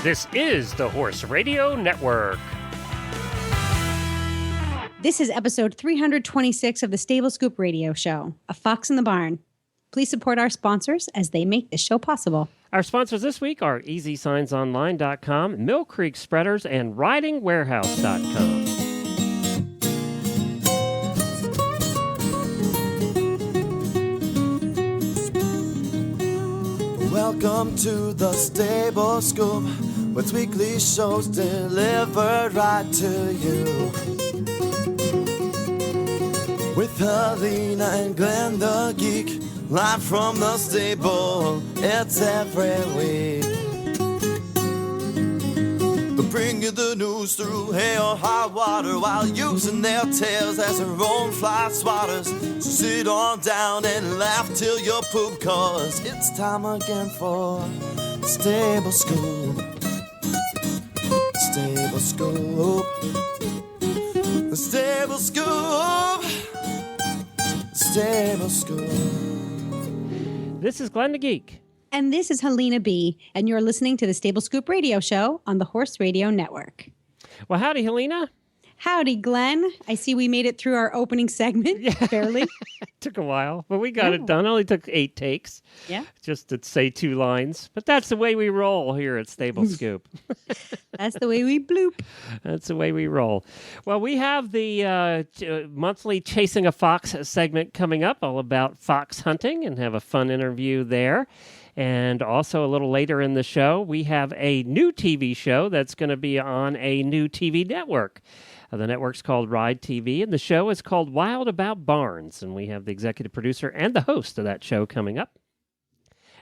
This is the Horse Radio Network. This is episode 326 of the Stable Scoop Radio Show, A Fox in the Barn. Please support our sponsors as they make this show possible. Our sponsors this week are EasySignsOnline.com, Mill Creek Spreaders, and RidingWarehouse.com. Welcome to the Stable Scoop, with weekly shows delivered right to you. With Helena and Glenn the Geek, live from the stable, it's every week. They'll bring you the news through hail or high water, while using their tails as their own fly swatters. So sit on down and laugh till you poop, cause it's time again for Stable Scoop. Stable Scoop. The Stable Scoop. Stable Scoop. This is Glenn the Geek. And this is Helena B., and you're listening to the Stable Scoop Radio Show on the Horse Radio Network. Well, howdy, Helena. Howdy, Glenn. I see we made it through our opening segment fairly. It took a while, but we got it done. Only took 8 takes. Yeah. Just to say 2 lines. But that's the way we roll here at Stable Scoop. That's the way we bloop. That's the way we roll. Well, we have the monthly Chasing a Fox segment coming up, all about fox hunting, and have a fun interview there. And also a little later in the show, we have a new TV show that's going to be on a new TV network. The network's called Ride TV, and the show is called Wild About Barns. And we have the executive producer and the host of that show coming up.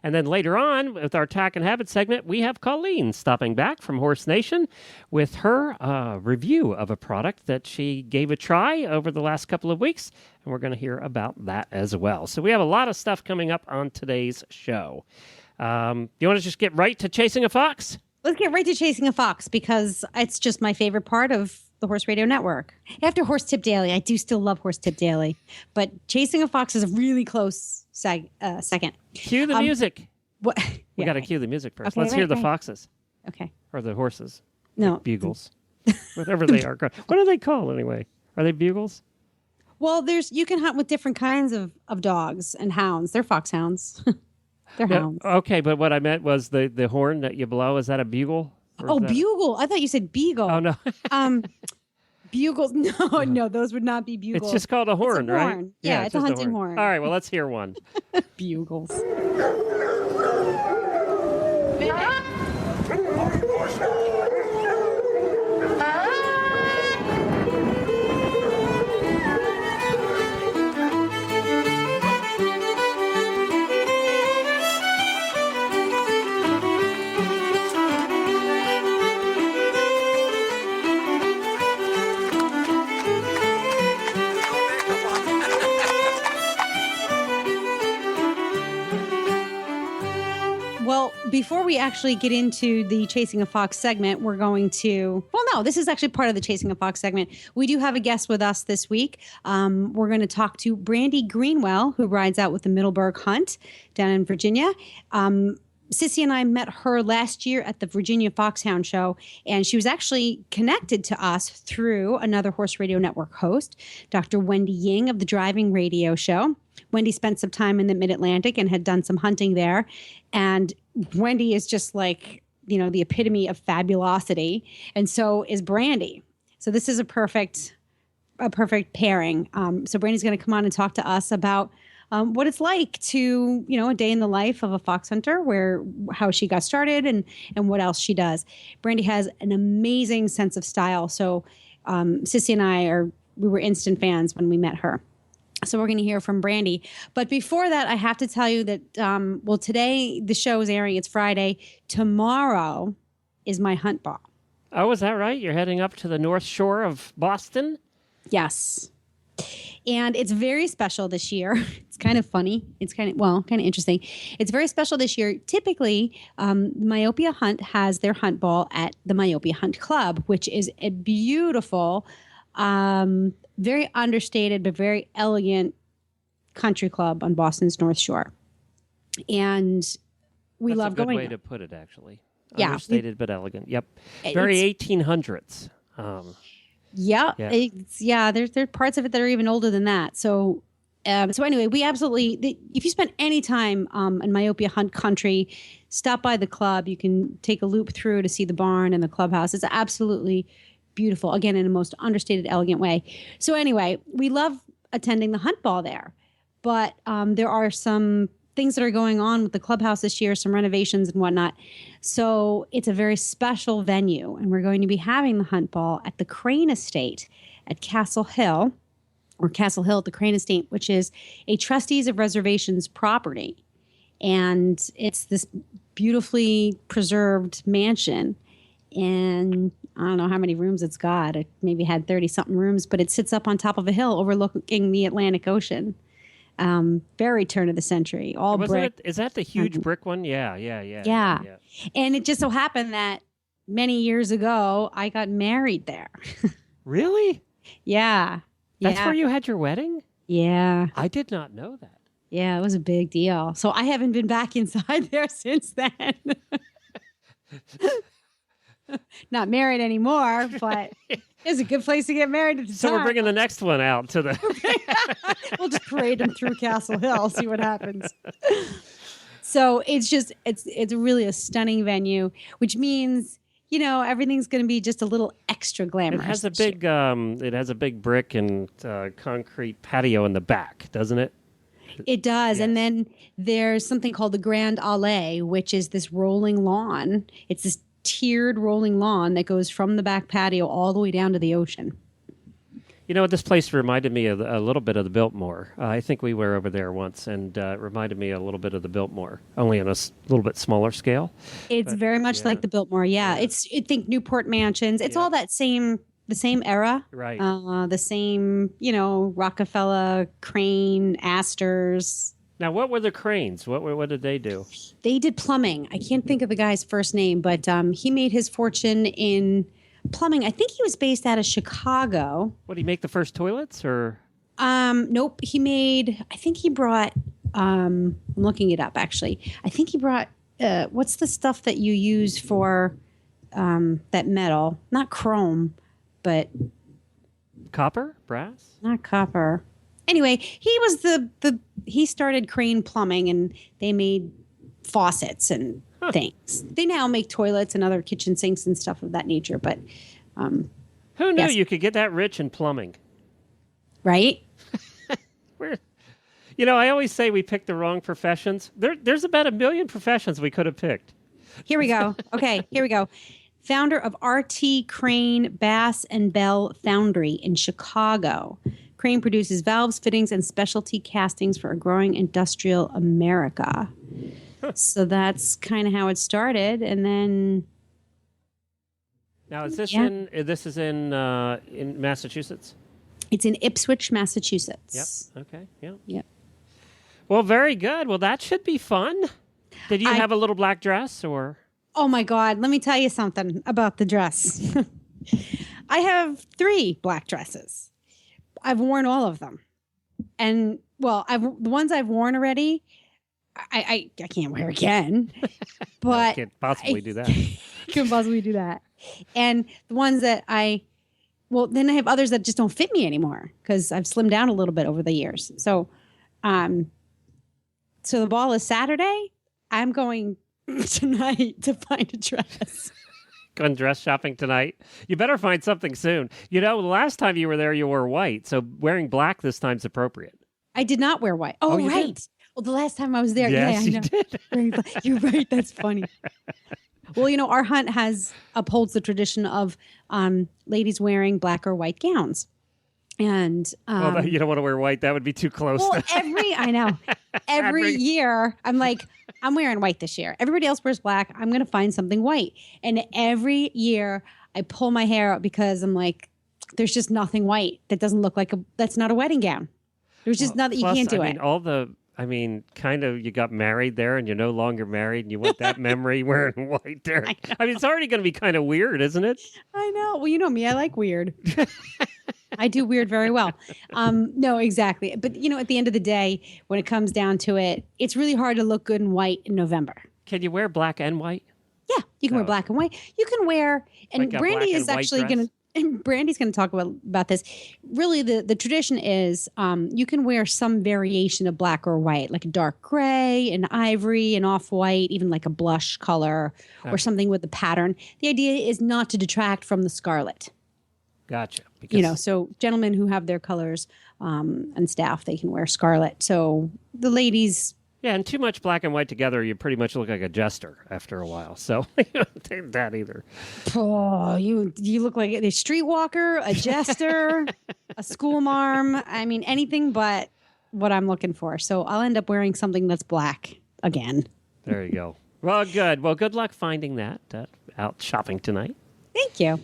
And then later on, with our Tack and Habit segment, we have Colleen stopping back from Horse Nation with her review of a product that she gave a try over the last couple of weeks. And we're going to hear about that as well. So we have a lot of stuff coming up on today's show. You want to just get right to Chasing a Fox? Let's get right to Chasing a Fox, because it's just my favorite part of the Horse Radio Network. After Horse Tip Daily, I do still love Horse Tip Daily, but Chasing a Fox is a really close second. Cue the music. What? We got to cue the music first. Okay, Let's hear the foxes. Okay. Or the horses. No. Like bugles. Whatever they are. What are they called anyway? Are they bugles? Well, you can hunt with different kinds of dogs and hounds. They're foxhounds. They're hounds. Okay, but what I meant was the horn that you blow. Is that a bugle? Oh, bugle. I thought you said beagle. Oh, no. Bugles. No, those would not be bugles. It's just called a horn, right? Yeah, it's a hunting horn. All right, well, let's hear one. Bugles. Well, before we actually get into the Chasing a Fox segment, we're going to, this is actually part of the Chasing a Fox segment. We do have a guest with us this week. We're going to talk to Brandy Greenwell, who rides out with the Middleburg Hunt down in Virginia. Sissy and I met her last year at the Virginia Foxhound Show, and she was actually connected to us through another Horse Radio Network host, Dr. Wendy Ying of the Driving Radio Show. Wendy spent some time in the Mid-Atlantic and had done some hunting there. And Wendy is just like, the epitome of fabulosity. And so is Brandy. So this is a perfect pairing. So Brandy's going to come on and talk to us about what it's like to, a day in the life of a fox hunter, how she got started and what else she does. Brandy has an amazing sense of style. So Sissy and we were instant fans when we met her. So we're going to hear from Brandy. But before that, I have to tell you that, today the show is airing. It's Friday. Tomorrow is my hunt ball. Oh, is that right? You're heading up to the North Shore of Boston? Yes. And it's very special this year. It's kind of funny. It's kind of interesting. It's very special this year. Typically, Myopia Hunt has their hunt ball at the Myopia Hunt Club, which is a beautiful, very understated but very elegant country club on Boston's North Shore. And we love going. That's a good way to put it, actually. Yeah. Understated but elegant. Yep. It's- Very 1800s. Yeah, Yeah. There are parts of it that are even older than that. So, so anyway, we absolutely. If you spend any time in Myopia Hunt Country, stop by the club. You can take a loop through to see the barn and the clubhouse. It's absolutely beautiful. Again, in a most understated, elegant way. So anyway, we love attending the hunt ball there, but there are some things that are going on with the clubhouse this year, some renovations and whatnot. So it's a very special venue, and we're going to be having the hunt ball at the Crane Estate at Castle Hill, or Castle Hill at the Crane Estate, which is a Trustees of Reservations property. And it's this beautifully preserved mansion. And I don't know how many rooms it's got. It maybe had 30-something rooms, but it sits up on top of a hill overlooking the Atlantic Ocean. Very turn of the century, all brick. Is that the huge brick one? Yeah. Yeah. And it just so happened that many years ago, I got married there. Really? Yeah. That's where you had your wedding? Yeah. I did not know that. Yeah, it was a big deal. So I haven't been back inside there since then. Not married anymore, but it's a good place to get married at the So time. we're bringing the next one out to the... We'll just parade them through Castle Hill, see what happens. So it's really a stunning venue, which means, everything's going to be just a little extra glamorous. It has a big brick and concrete patio in the back, doesn't it? It does. Yes. And then there's something called the Grand Allée, which is this rolling lawn. It's this tiered rolling lawn that goes from the back patio all the way down to the ocean. This place reminded me of a little bit of the Biltmore. I think we were over there once, and it reminded me a little bit of the Biltmore, only on a little bit smaller scale. It's very much like the Biltmore. Yeah. It's, I think, Newport Mansions. It's all the same era. Right. The same, Rockefeller, Crane, Astors. Now, what were the Cranes? What did they do? They did plumbing. I can't think of the guy's first name, but he made his fortune in plumbing. I think he was based out of Chicago. What, did he make the first toilets, or? Nope. I think he brought, I'm looking it up actually. I think he brought, what's the stuff that you use for that metal? Not chrome, but. Copper? Brass? Not copper. Anyway, he was he started Crane Plumbing, and they made faucets and things. They now make toilets and other kitchen sinks and stuff of that nature. But who knew you could get that rich in plumbing? Right? I always say we picked the wrong professions. There's about 1 million professions we could have picked. Here we go. Okay, here we go. Founder of R.T. Crane Bass and Bell Foundry in Chicago. Crane produces valves, fittings, and specialty castings for a growing industrial America. So that's kind of how it started, and then. Now, is this in Massachusetts? It's in Ipswich, Massachusetts. Yep. Okay. Yeah. Yep. Well, very good. Well, that should be fun. Did you have a little black dress, or? Oh my God! Let me tell you something about the dress. I have 3 black dresses. I've worn all of them, and the ones I've worn already, I can't wear again. But Can't possibly do that. Couldn't possibly do that. And the ones that then I have others that just don't fit me anymore because I've slimmed down a little bit over the years. So, so the ball is Saturday. I'm going tonight to find a dress. Going dress shopping tonight. You better find something soon. The last time you were there, you wore white, so wearing black this time's appropriate. I did not wear white. Oh, you right. did? Well, the last time I was there, Yes, I you know. did. You're right. That's funny. Well, our hunt upholds the tradition of ladies wearing black or white gowns. And you don't want to wear white. That would be too close. Well, every year I'm like, I'm wearing white this year. Everybody else wears black. I'm going to find something white. And every year I pull my hair out because I'm like, there's just nothing white that doesn't look like that's not a wedding gown. There's just nothing. You can't do it. Kind of, you got married there and you're no longer married and you want that memory wearing white there. It's already going to be kind of weird, isn't it? I know. Well, you know me. I like weird. I do weird very well. No, exactly. But, at the end of the day, when it comes down to it, it's really hard to look good in white in November. Can you wear black and white? Yeah, you can wear Oh. black and white. You can wear, and Like a Brandy black is and white actually dress? going to. And Brandy's going to talk about this. Really, the tradition is you can wear some variation of black or white, like a dark gray, an ivory, an off white, even like a blush color Okay. or something with a pattern. The idea is not to detract from the scarlet. Gotcha. So gentlemen who have their colors and staff, they can wear scarlet. So the ladies. Yeah, and too much black and white together, you pretty much look like a jester after a while. So you don't take that either. Oh, you look like a streetwalker, a jester, a school marm. I mean, anything but what I'm looking for. So I'll end up wearing something that's black again. There you go. Well, good. Well, good luck finding that out shopping tonight. Thank you.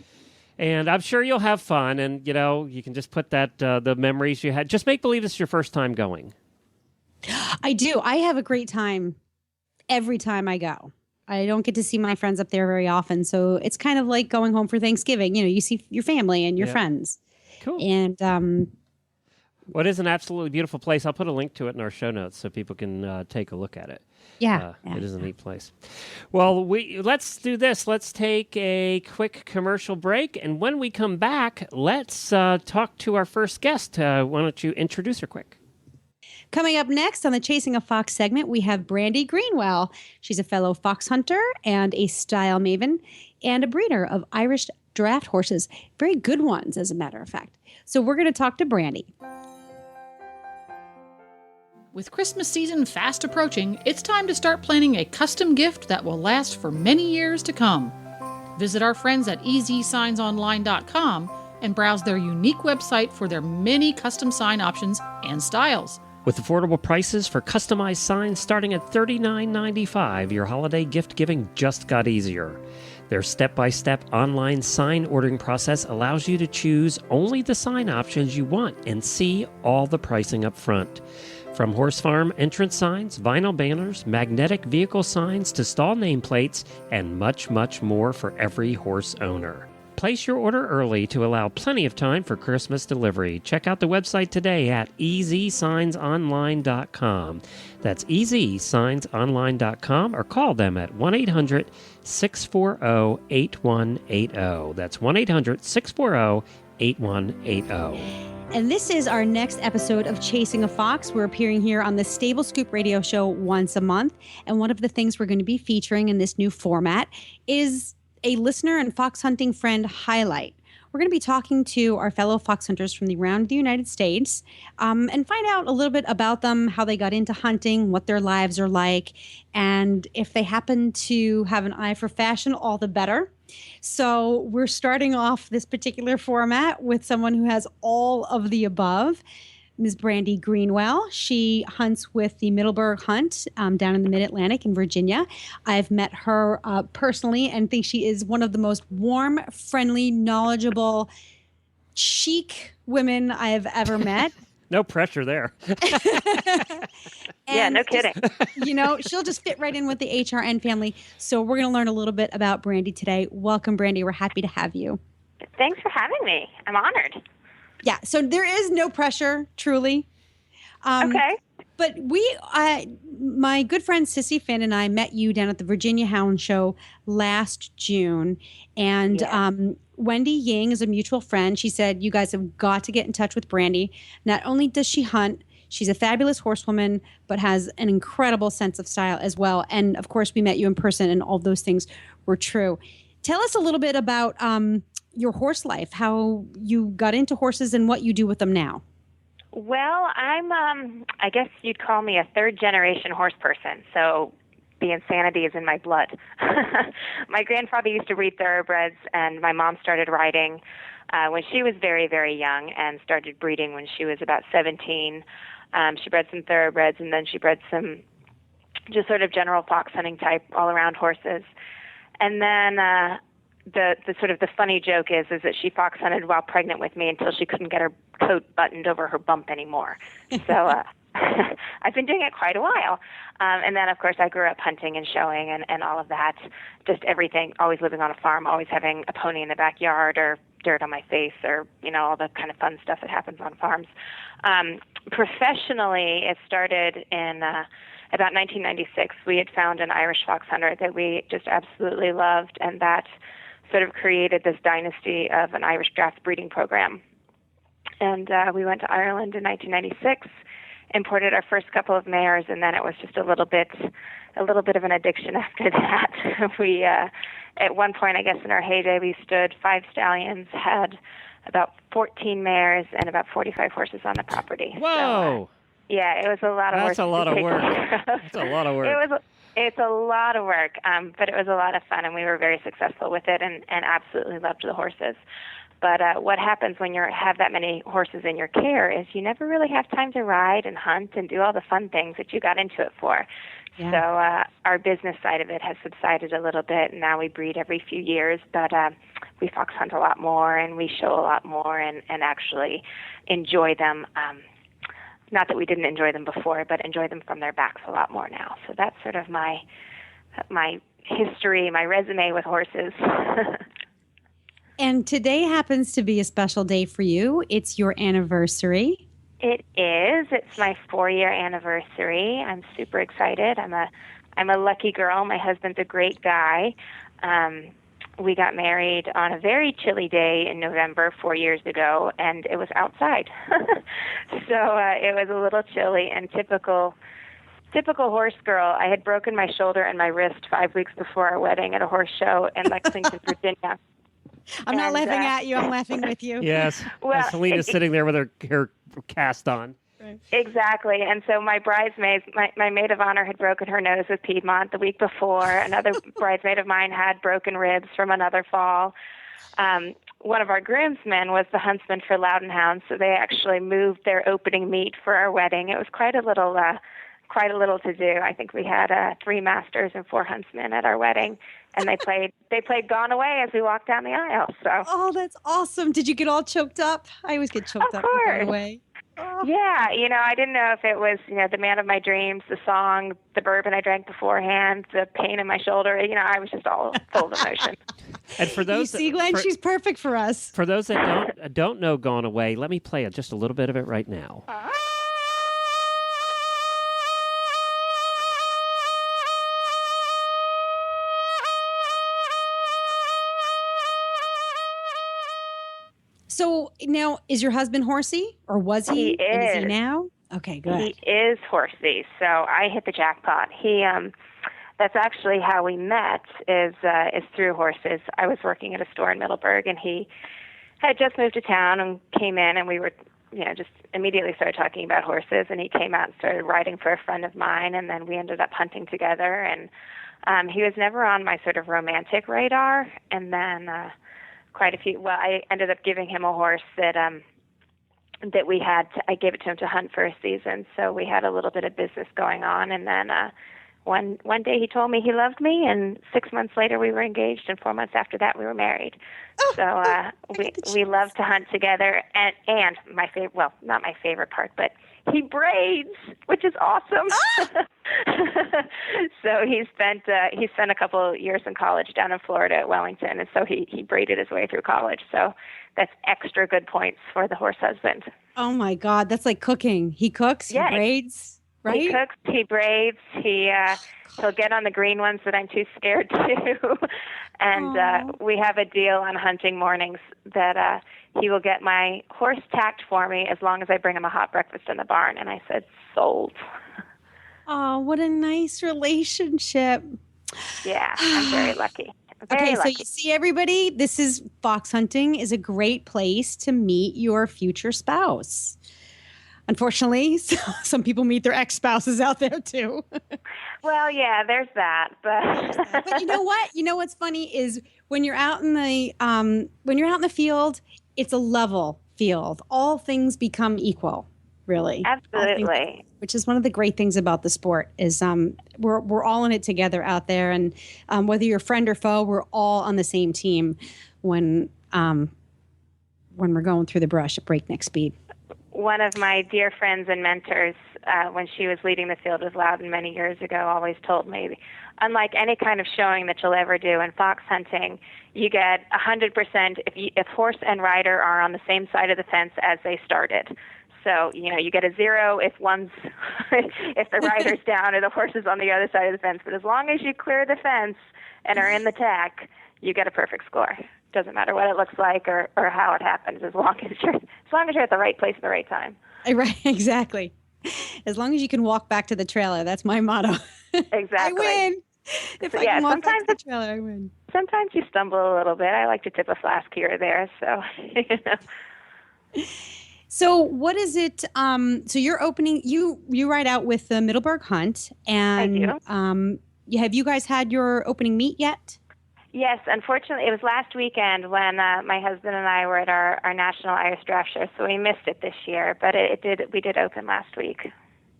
And I'm sure you'll have fun. And, you can just put that, the memories you had. Just make believe it's your first time going. I do. I have a great time every time I go. I don't get to see my friends up there very often. So it's kind of like going home for Thanksgiving. You see your family and your Yeah. friends. Cool. And Well, it is an absolutely beautiful place. I'll put a link to it in our show notes so people can take a look at it. yeah. It is a neat place. Well, let's do this. Let's take a quick commercial break. And when we come back, let's talk to our first guest. Why don't you introduce her quick? Coming up next on the Chasing a Fox segment, we have Brandy Greenwell. She's a fellow fox hunter and a style maven and a breeder of Irish draft horses. Very good ones, as a matter of fact. So we're going to talk to Brandy. With Christmas season fast approaching, it's time to start planning a custom gift that will last for many years to come. Visit our friends at EasySignsOnline.com and browse their unique website for their many custom sign options and styles. With affordable prices for customized signs starting at $39.95, your holiday gift giving just got easier. Their step-by-step online sign ordering process allows you to choose only the sign options you want and see all the pricing up front. From horse farm entrance signs, vinyl banners, magnetic vehicle signs to stall nameplates, and much, much more for every horse owner. Place your order early to allow plenty of time for Christmas delivery. Check out the website today at EasySignsOnline.com. That's EasySignsOnline.com or call them at 1-800-640-8180. That's 1-800-640-8180. And this is our next episode of Chasing a Fox. We're appearing here on the Stable Scoop radio show once a month. And one of the things we're going to be featuring in this new format is a listener and fox hunting friend highlight. We're going to be talking to our fellow fox hunters from around the United States and find out a little bit about them, how they got into hunting, what their lives are like, and if they happen to have an eye for fashion, all the better. So we're starting off this particular format with someone who has all of the above. Ms. Brandy Greenwell. She hunts with the Middleburg Hunt down in the Mid-Atlantic in Virginia. I've met her personally and think she is one of the most warm, friendly, knowledgeable, chic women I have ever met. No pressure there. Yeah, no kidding. She'll just fit right in with the HRN family. So we're going to learn a little bit about Brandy today. Welcome, Brandy. We're happy to have you. Thanks for having me. I'm honored. Yeah, so there is no pressure, truly. Okay. But my good friend Sissy Finn and I met you down at the Virginia Hound Show last June. And Wendy Ying is a mutual friend. She said, you guys have got to get in touch with Brandy. Not only does she hunt, she's a fabulous horsewoman, but has an incredible sense of style as well. And of course, we met you in person and all those things were true. Tell us a little bit about your horse life, how you got into horses and what you do with them now. Well, I'm, I guess you'd call me a third-generation horse person, so the insanity is in my blood. My grandfather used to breed thoroughbreds, and my mom started riding when she was very, very young and started breeding when she was about 17. She bred some thoroughbreds, and then she bred some just sort of general fox hunting type all-around horses. And then the sort of the funny joke is that she fox hunted while pregnant with me until she couldn't get her coat buttoned over her bump anymore. So I've been doing it quite a while. And then, of course, I grew up hunting and showing and all of that, just everything, always living on a farm, always having a pony in the backyard or dirt on my face or, all the kind of fun stuff that happens on farms. Professionally, it started in about 1996. We had found an Irish fox hunter that we just absolutely loved, and that sort of created this dynasty of an Irish draft breeding program. And we went to Ireland in 1996, imported our first couple of mares, and then it was just a little bit of an addiction after that. We, at one point, I guess in our heyday, we stood 5 stallions, had about 14 mares, and about 45 horses on the property. Whoa! So, yeah, it was a lot of work. That's a lot of work. That's a lot of work. It's a lot of work, but it was a lot of fun, and we were very successful with it and absolutely loved the horses. But what happens when you have that many horses in your care is you never really have time to ride and hunt and do all the fun things that you got into it for. Yeah. So our business side of it has subsided a little bit, and now we breed every few years, but we fox hunt a lot more, and we show a lot more and actually enjoy them. Not that we didn't enjoy them before, but enjoy them from their backs a lot more now. So that's sort of my history, my resume with horses. And today happens to be a special day for you. It's your anniversary. It is. It's my 4-year anniversary. I'm super excited. I'm a lucky girl. My husband's a great guy. We got married on a very chilly day in November 4 years ago, and it was outside. So it was a little chilly, and typical horse girl. I had broken my shoulder and my wrist 5 weeks before our wedding at a horse show in Lexington, Virginia. I'm not laughing at you. I'm laughing with you. Yes. Well, Selena's sitting there with her cast on. Exactly. And so my bridesmaids, my maid of honor had broken her nose with Piedmont the week before. Another bridesmaid of mine had broken ribs from another fall. One of our groomsmen was the huntsman for Loudon Hounds, so they actually moved their opening meet for our wedding. It was quite a little to do. I think we had 3 masters and 4 huntsmen at our wedding, and they played Gone Away as we walked down the aisle. So. Oh, that's awesome! Did you get all choked up? I always get choked up. Of course. Gone Away. Oh. Yeah, I didn't know if it was, the man of my dreams, the song, the bourbon I drank beforehand, the pain in my shoulder. I was just all full of emotion. And for those, you see, Glenn, she's perfect for us. For those that don't know Gone Away, let me play just a little bit of it right now. So now, is your husband horsey, or was he? He is. And is he now? Okay, good. He is horsey, so I hit the jackpot. That's actually how we met, is through horses. I was working at a store in Middleburg, and he had just moved to town and came in, and we were, just immediately started talking about horses, and he came out and started riding for a friend of mine, and then we ended up hunting together, and he was never on my sort of romantic radar, and then I ended up giving him a horse that we had. I gave it to him to hunt for a season, so we had a little bit of business going on. And then one day he told me he loved me, and 6 months later we were engaged, and 4 months after that we were married. Oh, so we love to hunt together. And my favorite, well, not my favorite part, but he braids, which is awesome. So he spent a couple years in college down in Florida at Wellington, and so he braided his way through college. So that's extra good points for the horse husband. Oh my God, that's like cooking. He cooks, he braids, right? He cooks, he braids, he'll get on the green ones that I'm too scared to. And we have a deal on hunting mornings that he will get my horse tacked for me as long as I bring him a hot breakfast in the barn. And I said, sold. Oh, what a nice relationship. Yeah, I'm very lucky. Okay, so you see, everybody, fox hunting is a great place to meet your future spouse. Unfortunately, some people meet their ex-spouses out there too. Well, yeah, there's that. But you know what? You know what's funny is when you're out in the field, it's a level field. All things become equal, really. Absolutely. Which is one of the great things about the sport is we're all in it together out there, and whether you're friend or foe, we're all on the same team when we're going through the brush at breakneck speed. One of my dear friends and mentors when she was leading the Field with Loudon many years ago, always told me, unlike any kind of showing that you'll ever do in fox hunting, you get 100% if horse and rider are on the same side of the fence as they started. So, you get a 0 if if the rider's down or the horse is on the other side of the fence. But as long as you clear the fence and are in the tack, you get a perfect score. Doesn't matter what it looks like or how it happens, as long as you're at the right place at the right time. Right, exactly. As long as you can walk back to the trailer, that's my motto. Exactly. I win. If I can walk back to the trailer, I win. Sometimes you stumble a little bit. I like to tip a flask here or there, so So what is it? So you're opening. You ride out with the Middleburg Hunt, and I do. Have you guys had your opening meet yet? Yes, unfortunately, it was last weekend when my husband and I were at our National Irish Draft Show, so we missed it this year. But we did open last week.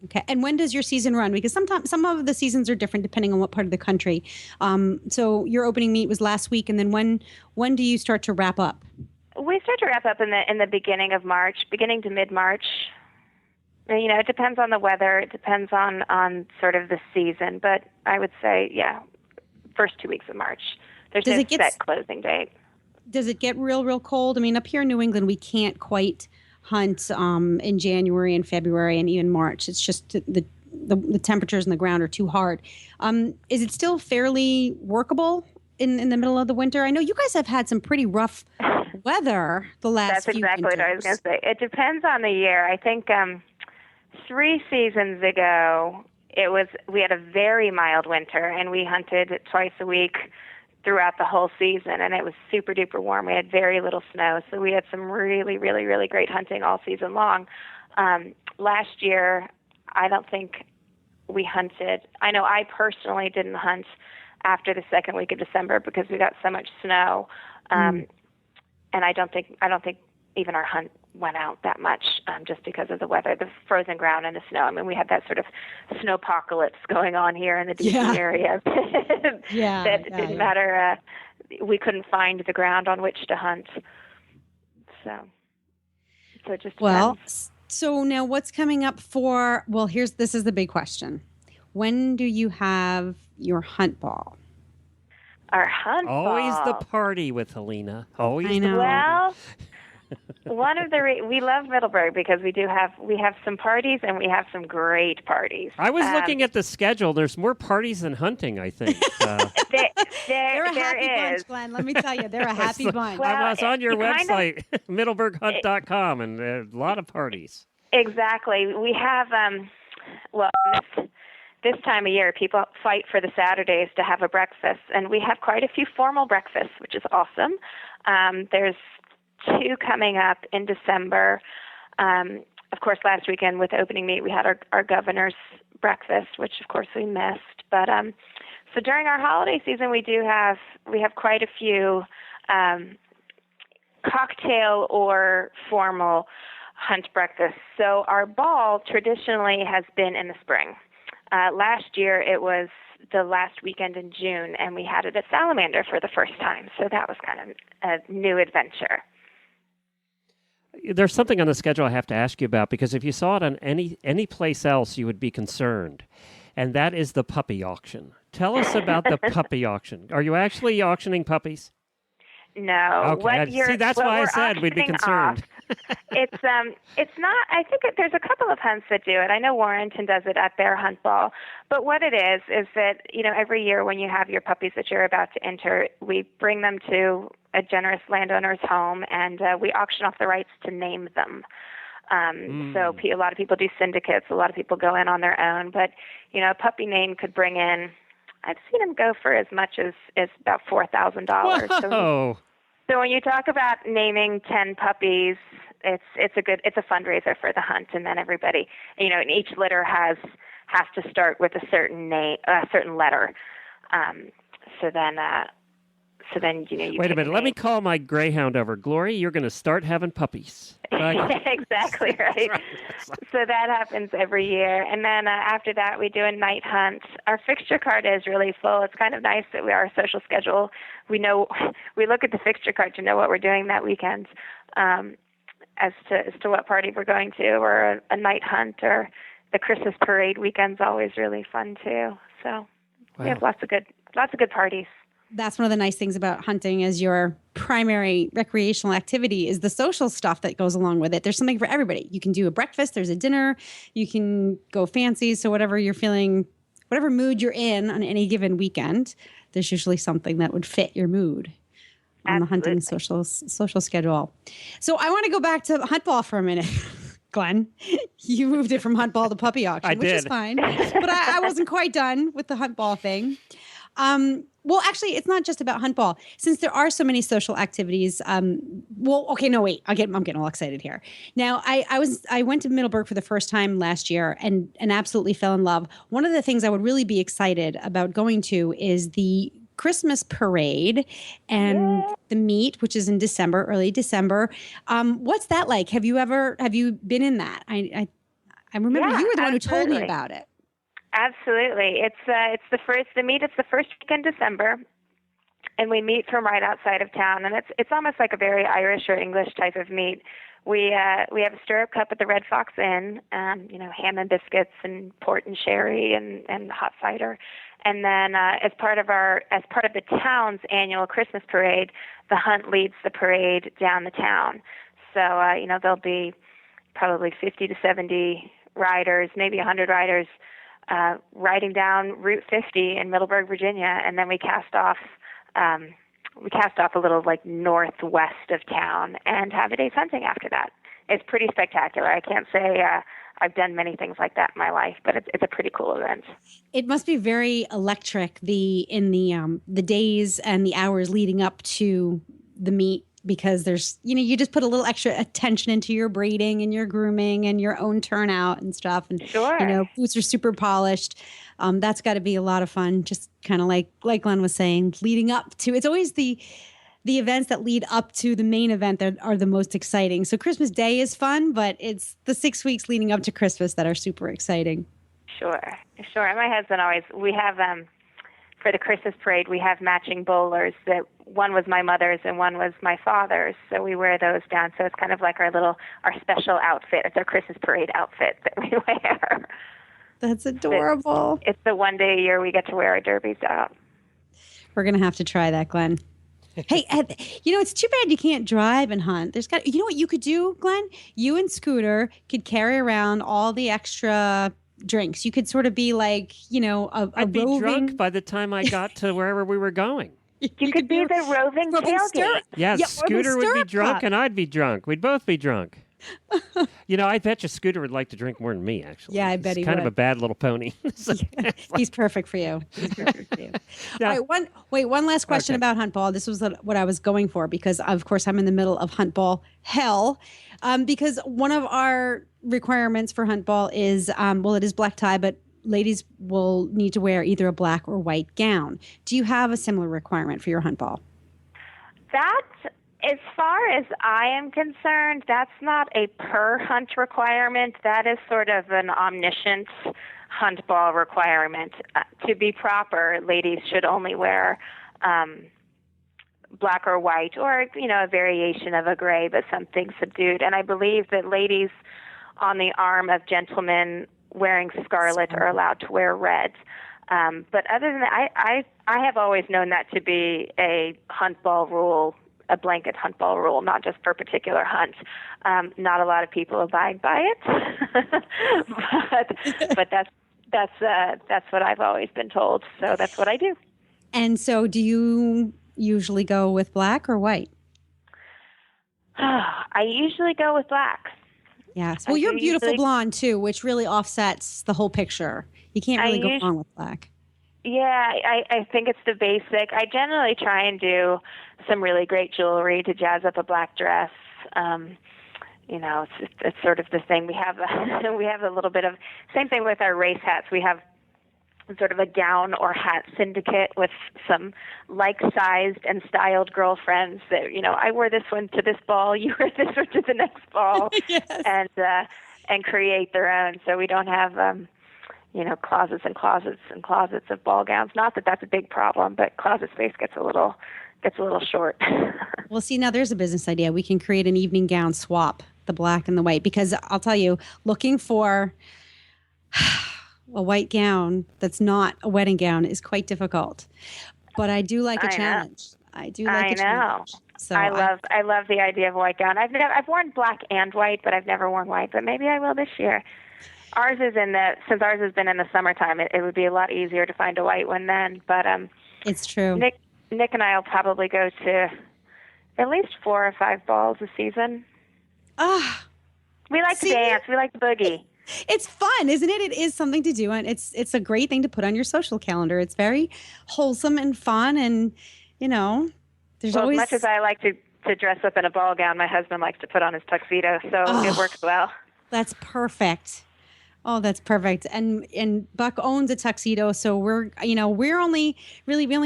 Okay. And when does your season run? Because sometimes some of the seasons are different depending on what part of the country. So your opening meet was last week, and then when do you start to wrap up? We start to wrap up in the beginning of March, beginning to mid-March. It depends on the weather. It depends on sort of the season. But I would say, first 2 weeks of March. There's no set closing date. Does it get real cold? I mean, up here in New England, we can't quite hunt in January and February and even March. It's just the temperatures in the ground are too hard. Is it still fairly workable in the middle of the winter? I know you guys have had some pretty rough weather the last few That's exactly winters. what I was going to say. It depends on the year. I think 3 seasons ago, we had a very mild winter, and we hunted twice a week throughout the whole season, and it was super duper warm. We had very little snow, so we had some really, really, really great hunting all season long. Last year, I don't think we hunted. I know I personally didn't hunt after the second week of December because we got so much snow, and I don't think even our hunt went out that much just because of the weather, the frozen ground and the snow. I mean, we had that sort of snowpocalypse going on here in the DC area. That didn't matter. We couldn't find the ground on which to hunt. So it just depends. So now what's coming up for? Well, this is the big question. When do you have your hunt ball? Our hunt Always ball. the party with Helena. Always I know. the party. Well, we love Middleburg because we have some parties and we have some great parties. I was looking at the schedule. There's more parties than hunting, I think. They're a happy is. bunch, Glenn. Let me tell you, they're a happy bunch. Well, I was on your website, of, middleburghunt.com, and a lot of parties. Exactly. We have this time of year, people fight for the Saturdays to have a breakfast, and we have quite a few formal breakfasts, which is awesome. There's 2 coming up in December. Of course, last weekend with opening meet, we had our governor's breakfast, which of course we missed. But so during our holiday season, we have quite a few cocktail or formal hunt breakfasts. So our ball traditionally has been in the spring. Last year, it was the last weekend in June, and we had it at Salamander for the first time. So that was kind of a new adventure. There's something on the schedule I have to ask you about, because if you saw it on any place else, you would be concerned, and that is the puppy auction. Tell us about the puppy auction. Are you actually auctioning puppies? No. Okay. That's why I said we'd be concerned. It's not. I think there's a couple of hunts that do it. I know Warrenton does it at their hunt ball. But what it is that every year when you have your puppies that you're about to enter, we bring them to a generous landowner's home, and we auction off the rights to name them. So a lot of people do syndicates. A lot of people go in on their own. But a puppy name could bring in. I've seen them go for as much as about $4,000. So when you talk about naming 10 puppies, it's a fundraiser for the hunt, and then everybody, and each litter has to start with a certain name, a certain letter. So then you wait a minute. Let me call my greyhound over. Glory, you're going to start having puppies. Exactly right. So that happens every year, and then after that we do a night hunt. Our fixture card is really full. It's kind of nice that our social schedule. We look at the fixture card to know what we're doing that weekend, as to what party we're going to, or a night hunt, or the Christmas parade weekend's always really fun too. So we have lots of good parties. That's one of the nice things about hunting as your primary recreational activity is the social stuff that goes along with it. There's something for everybody. You can do a breakfast, there's a dinner, you can go fancy. So whatever you're feeling, whatever mood you're in on any given weekend, there's usually something that would fit your mood on the hunting social schedule. So I want to go back to hunt ball for a minute. Glenn, you moved it from hunt ball to puppy auction, which is fine. But I wasn't quite done with the hunt ball thing. Well, actually, it's not just about hunt ball. Since there are so many social activities, I'm getting all excited here. Now, I went to Middleburg for the first time last year and absolutely fell in love. One of the things I would really be excited about going to is the Christmas parade and the meet, which is in December, early December. What's that like? Have you been in that? I remember you were the one who told me about it. Absolutely. It's the first week in December, and we meet from right outside of town, and it's almost like a very Irish or English type of meet. We have a stirrup cup at the Red Fox Inn, ham and biscuits and port and sherry and hot cider. And then as part of the town's annual Christmas parade, the hunt leads the parade down the town. So there'll be probably 50 to 70 riders, maybe 100 riders riding down Route 50 in Middleburg, Virginia, and then we cast off a little like northwest of town and have a day's hunting after that. It's pretty spectacular. I can't say I've done many things like that in my life, but it's a pretty cool event. It must be very electric the days and the hours leading up to the meet, because there's, you just put a little extra attention into your breeding and your grooming and your own turnout and stuff. And, sure. Boots are super polished. That's got to be a lot of fun. Just kind of like Glenn was saying, leading up to, it's always the events that lead up to the main event that are the most exciting. So Christmas Day is fun, but it's the 6 weeks leading up to Christmas that are super exciting. Sure. My husband we have, for the Christmas parade, we have matching bowlers that one was my mother's and one was my father's. So we wear those down. So it's kind of like our special outfit. It's our Christmas parade outfit that we wear. That's adorable. It's the one day a year we get to wear our derbies out. We're going to have to try that, Glenn. Hey, it's too bad you can't drive and hunt. You know what you could do, Glenn? You and Scooter could carry around all the extra drinks. You could sort of be like, I'd be drunk by the time I got to wherever we were going. You could be the roving tailgate. Yeah, Scooter would be drunk and I'd be drunk. We'd both be drunk. I bet you Scooter would like to drink more than me, actually. Yeah, I bet he would. He's kind of a bad little pony. He's perfect for you. Yeah. All right, one last question about hunt ball. This was what I was going for, because, of course, I'm in the middle of hunt ball hell. Because one of our requirements for hunt ball is, it is black tie, but ladies will need to wear either a black or white gown. Do you have a similar requirement for your hunt ball? As far as I am concerned, that's not a per hunt requirement. That is sort of an omniscient hunt ball requirement. To be proper, ladies should only wear black or white, or a variation of a gray, but something subdued. And I believe that ladies on the arm of gentlemen wearing scarlet are allowed to wear red. But other than that, I have always known that to be a hunt ball rule, a blanket hunt ball rule, not just for a particular hunt. Not a lot of people abide by it, but that's what I've always been told. So that's what I do. And so, do you usually go with black or white? I usually go with black. Yes. Well, you're beautiful blonde too, which really offsets the whole picture. You can't really go wrong with black. Yeah, I think it's the basic. I generally try and do some really great jewelry to jazz up a black dress. It's sort of the thing. We have a little bit of same thing with our race hats. We have sort of a gown or hat syndicate with some like-sized and styled girlfriends that, I wore this one to this ball, you wear this one to the next ball, yes. and create their own. So we don't have closets and closets and closets of ball gowns. Not that that's a big problem, but closet space gets a little short. Well, see, now there's a business idea. We can create an evening gown swap, the black and the white, because I'll tell you, looking for A white gown that's not a wedding gown is quite difficult. But I do like a challenge. I do like a challenge. So I love the idea of a white gown. I've worn black and white, but I've never worn white. But maybe I will this year. Since ours has been in the summertime, it would be a lot easier to find a white one then. But it's true. Nick and I will probably go to at least 4 or 5 balls a season. We like to dance. We like to boogie. It's fun, isn't it? It is something to do, and it's a great thing to put on your social calendar. It's very wholesome and fun, and there's always. As much as I like to dress up in a ball gown, my husband likes to put on his tuxedo, so it works well. That's perfect. Oh, that's perfect. And Buck owns a tuxedo, so we only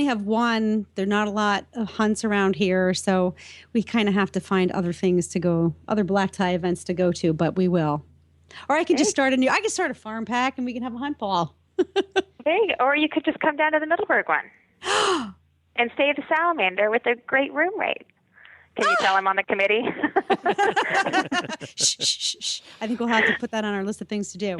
have one. There's not a lot of hunts around here, so we kind of have to find other things to go, other black tie events to go to, but we will. Or I could just start a farm pack and we can have a hunt ball. Or you could just come down to the Middleburg one and stay at the Salamander with a great room rate. Can you tell I'm on the committee? Shh. I think we'll have to put that on our list of things to do.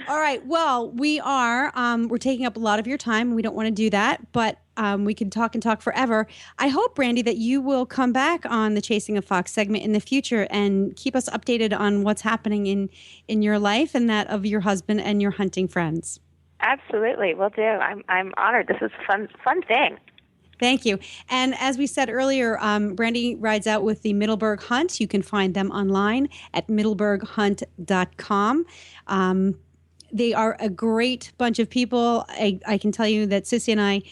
All right. Well, we're taking up a lot of your time. We don't want to do that, but we can talk forever. I hope, Brandy, that you will come back on the Chasing a Fox segment in the future and keep us updated on what's happening in your life and that of your husband and your hunting friends. Absolutely. Will do. I'm honored. This is a fun thing. Thank you. And as we said earlier, Brandy rides out with the Middleburg Hunt. You can find them online at middleburghunt.com. They are a great bunch of people. I can tell you that Sissy and I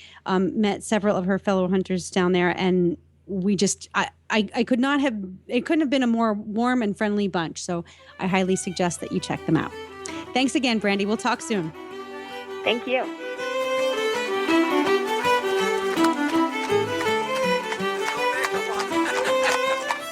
met several of her fellow hunters down there, and we just, it couldn't have been a more warm and friendly bunch. So I highly suggest that you check them out. Thanks again, Brandy. We'll talk soon. Thank you.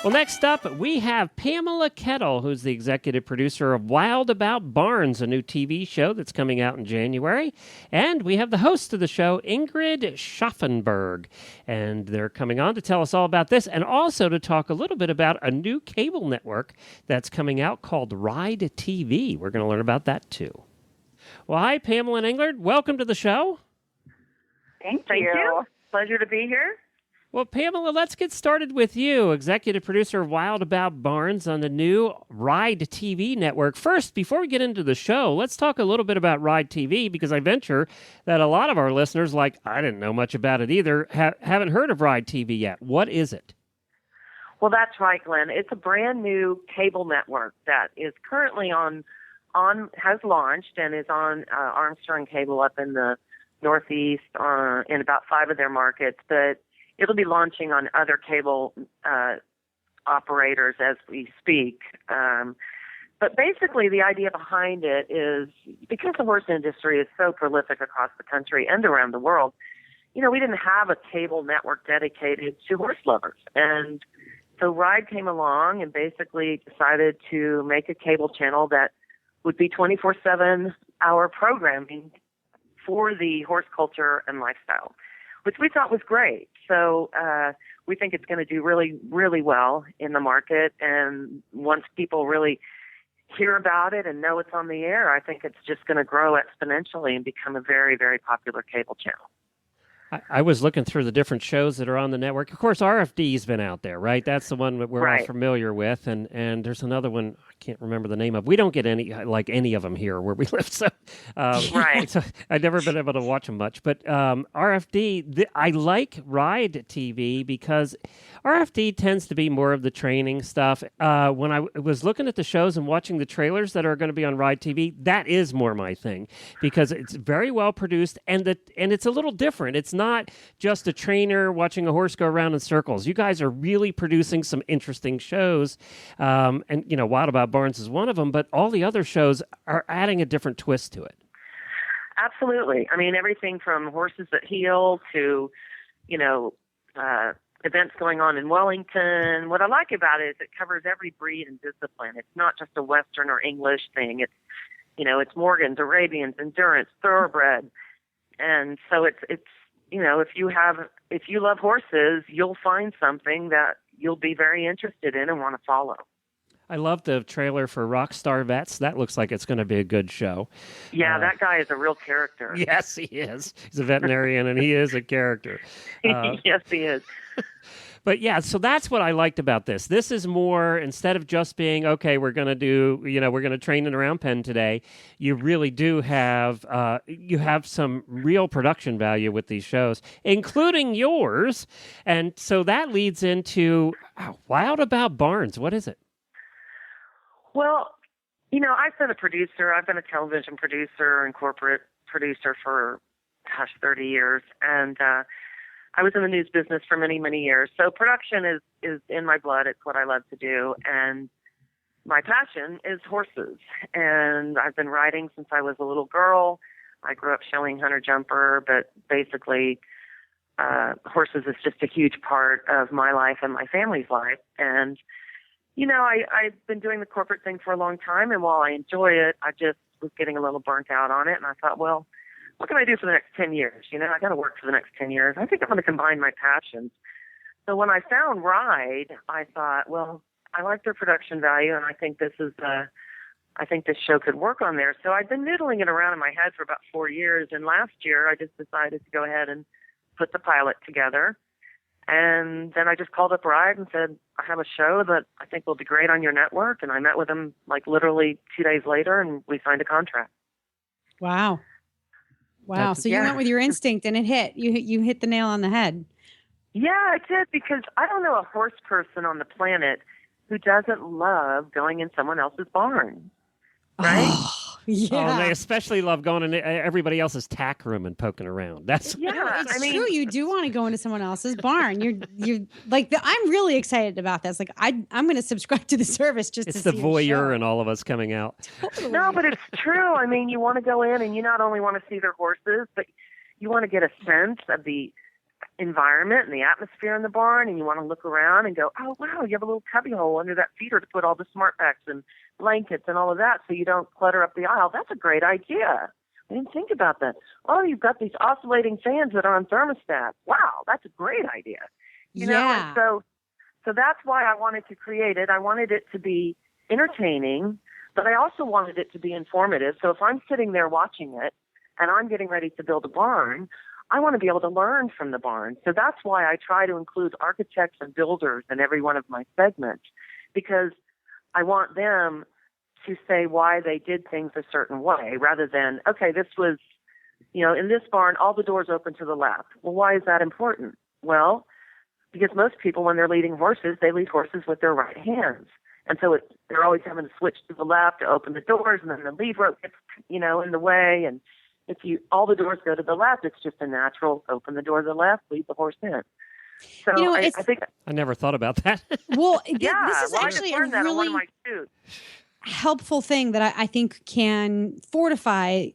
Well, next up, we have Pamela Kettle, who's the executive producer of Wild About Barns, a new TV show that's coming out in January. And we have the host of the show, Ingrid Schaffenberg. And they're coming on to tell us all about this and also to talk a little bit about a new cable network that's coming out called Ride TV. We're going to learn about that, too. Well, hi, Pamela and Ingrid. Welcome to the show. Thank you. Pleasure to be here. Well, Pamela, let's get started with you, executive producer of Wild About Barns on the new Ride TV network. First, before we get into the show, let's talk a little bit about Ride TV, because I venture that a lot of our listeners, I didn't know much about it either, haven't heard of Ride TV yet. What is it? Well, that's right, Glenn. It's a brand new cable network that is currently has launched and is on Armstrong Cable up in the Northeast in about 5 of their markets, but it'll be launching on other cable operators as we speak. But basically, the idea behind it is because the horse industry is so prolific across the country and around the world, we didn't have a cable network dedicated to horse lovers. And so Ride came along and basically decided to make a cable channel that would be 24/7 hour programming for the horse culture and lifestyle, which we thought was great. So we think it's going to do really, really well in the market. And once people really hear about it and know it's on the air, I think it's just going to grow exponentially and become a very, very popular cable channel. I was looking through the different shows that are on the network. Of course, RFD's been out there, right? That's the one that we're all familiar with. And there's another one I can't remember the name of. We don't get any of them here where we live. So, so I've never been able to watch them much. But RFD, I like Ride TV because RFD tends to be more of the training stuff. When I was looking at the shows and watching the trailers that are going to be on Ride TV, that is more my thing because it's very well produced and it's a little different. It's not just a trainer watching a horse go around in circles. You guys are really producing some interesting shows. And, Wild About Barns is one of them, but all the other shows are adding a different twist to it. Absolutely. I mean, everything from Horses That Heal to, events going on in Wellington. What I like about it is it covers every breed and discipline. It's not just a Western or English thing. It's, it's Morgans, Arabians, Endurance, Thoroughbred. And so it's if you love horses, you'll find something that you'll be very interested in and want to follow. I love the trailer for Rockstar Vets. That looks like it's going to be a good show. Yeah, that guy is a real character. Yes, he is. He's a veterinarian, and he is a character. Yes, he is. But yeah, so that's what I liked about this. This is more, instead of just being, okay, we're going to train in a round pen today, you really do have, you have some real production value with these shows, including yours. And so that leads into Wild About Barns. What is it? Well, I've been a producer. I've been a television producer and corporate producer for, 30 years. And, I was in the news business for many, many years. So production is in my blood. It's what I love to do. And my passion is horses. And I've been riding since I was a little girl. I grew up showing Hunter Jumper, but basically horses is just a huge part of my life and my family's life. And, I've been doing the corporate thing for a long time. And while I enjoy it, I just was getting a little burnt out on it. And I thought, well, what can I do for the next 10 years? I got to work for the next 10 years. I think I'm going to combine my passions. So when I found Ride, I thought, well, I like their production value, and I think this show could work on there. So I've been noodling it around in my head for about 4 years, and last year I just decided to go ahead and put the pilot together. And then I just called up Ride and said, I have a show that I think will be great on your network. And I met with them like literally 2 days later, and we signed a contract. Wow. So you went with your instinct and it hit. You hit the nail on the head. Yeah, I did, because I don't know a horse person on the planet who doesn't love going in someone else's barn, right? Oh, yeah. Oh, and they especially love going in everybody else's tack room and poking around. That's It's true. You do want to go into someone else's barn. You're like, I'm really excited about this. Like, I'm going to subscribe to the service just to see it's the voyeur and all of us coming out. Totally. No, but it's true. I mean, you want to go in and you not only want to see their horses, but you want to get a sense of the environment and the atmosphere in the barn, and you want to look around and go, oh, wow, you have a little cubby hole under that feeder to put all the smart packs and blankets and all of that so you don't clutter up the aisle. That's a great idea. I didn't think about that. Oh, you've got these oscillating fans that are on thermostat. Wow, that's a great idea. You know, and so that's why I wanted to create it. I wanted it to be entertaining, but I also wanted it to be informative. So if I'm sitting there watching it and I'm getting ready to build a barn, I want to be able to learn from the barn. So that's why I try to include architects and builders in every one of my segments, because I want them to say why they did things a certain way rather than, okay, this was, in this barn, all the doors open to the left. Well, why is that important? Well, because most people, when they're leading horses, they lead horses with their right hands. And so they're always having to switch to the left to open the doors, and then the lead rope gets, in the way. And if all the doors go to the left, it's just a natural open the door to the left, lead the horse in. So I think I never thought about that. Well, yeah, this is actually a that on one really of my suits. helpful thing that I think can fortify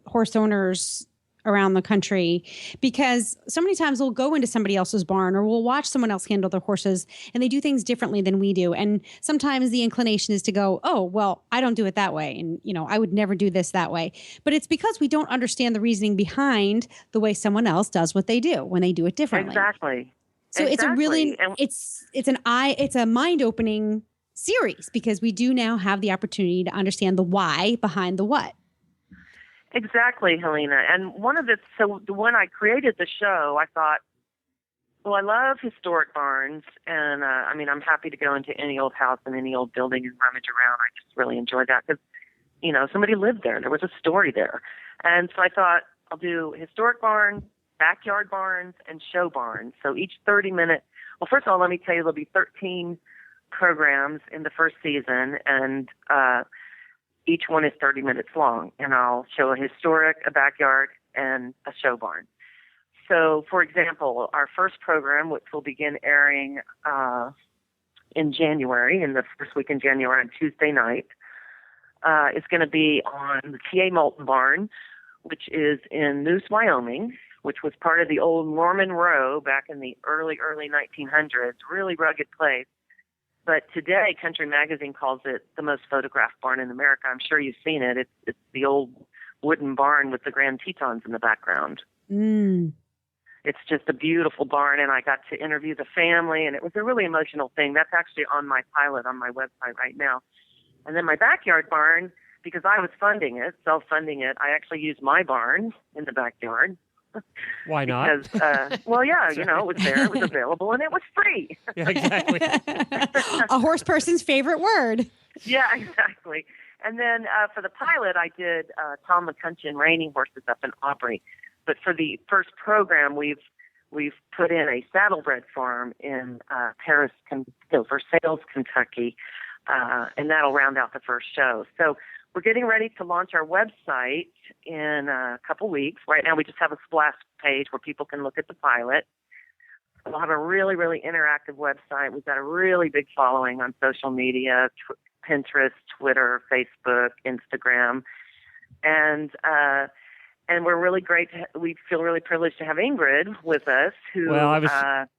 horse owners around the country, because so many times we'll go into somebody else's barn or we'll watch someone else handle their horses and they do things differently than we do. And sometimes the inclination is to go, oh, well, I don't do it that way. And, I would never do this that way. But it's because we don't understand the reasoning behind the way someone else does what they do when they do it differently. Exactly. So it's a really, it's a mind-opening series, because we do now have the opportunity to understand the why behind the what. Exactly, Helena. And so when I created the show, I thought, well, I love historic barns, and I'm happy to go into any old house and any old building and rummage around. I just really enjoy that because, somebody lived there. There was a story there. And so I thought, I'll do historic barns, backyard barns, and show barns. So each 30-minute, well, first of all, let me tell you, there'll be 13 programs in the first season, and each one is 30 minutes long, and I'll show a historic, a backyard, and a show barn. So, for example, our first program, which will begin airing in January, in the first week in January on Tuesday night, is going to be on the T.A. Moulton Barn, which is in Moose, Wyoming, which was part of the old Norman Row back in the early 1900s, really rugged place. But today, Country Magazine calls it the most photographed barn in America. I'm sure you've seen it. It's the old wooden barn with the Grand Tetons in the background. Mm. it's just a beautiful barn, and I got to interview the family, and it was a really emotional thing. That's actually on my pilot on my website right now. And then my backyard barn, because I was self-funding it, I actually used my barn in the backyard. Why not? Because, well, yeah, it was there, it was available, and it was free. Yeah, exactly. A horse person's favorite word. Yeah, exactly. And then for the pilot, I did Tom McCutcheon reining horses up in Aubrey. But for the first program, we've put in a saddlebred farm in Paris, Versailles, Kentucky, and that'll round out the first show. So we're getting ready to launch our website in a couple weeks. Right now, we just have a splash page where people can look at the pilot. We'll have a really, really interactive website. We've got a really big following on social media, Pinterest, Twitter, Facebook, Instagram, and we're really great. We feel really privileged to have Ingrid with us. Who? Well,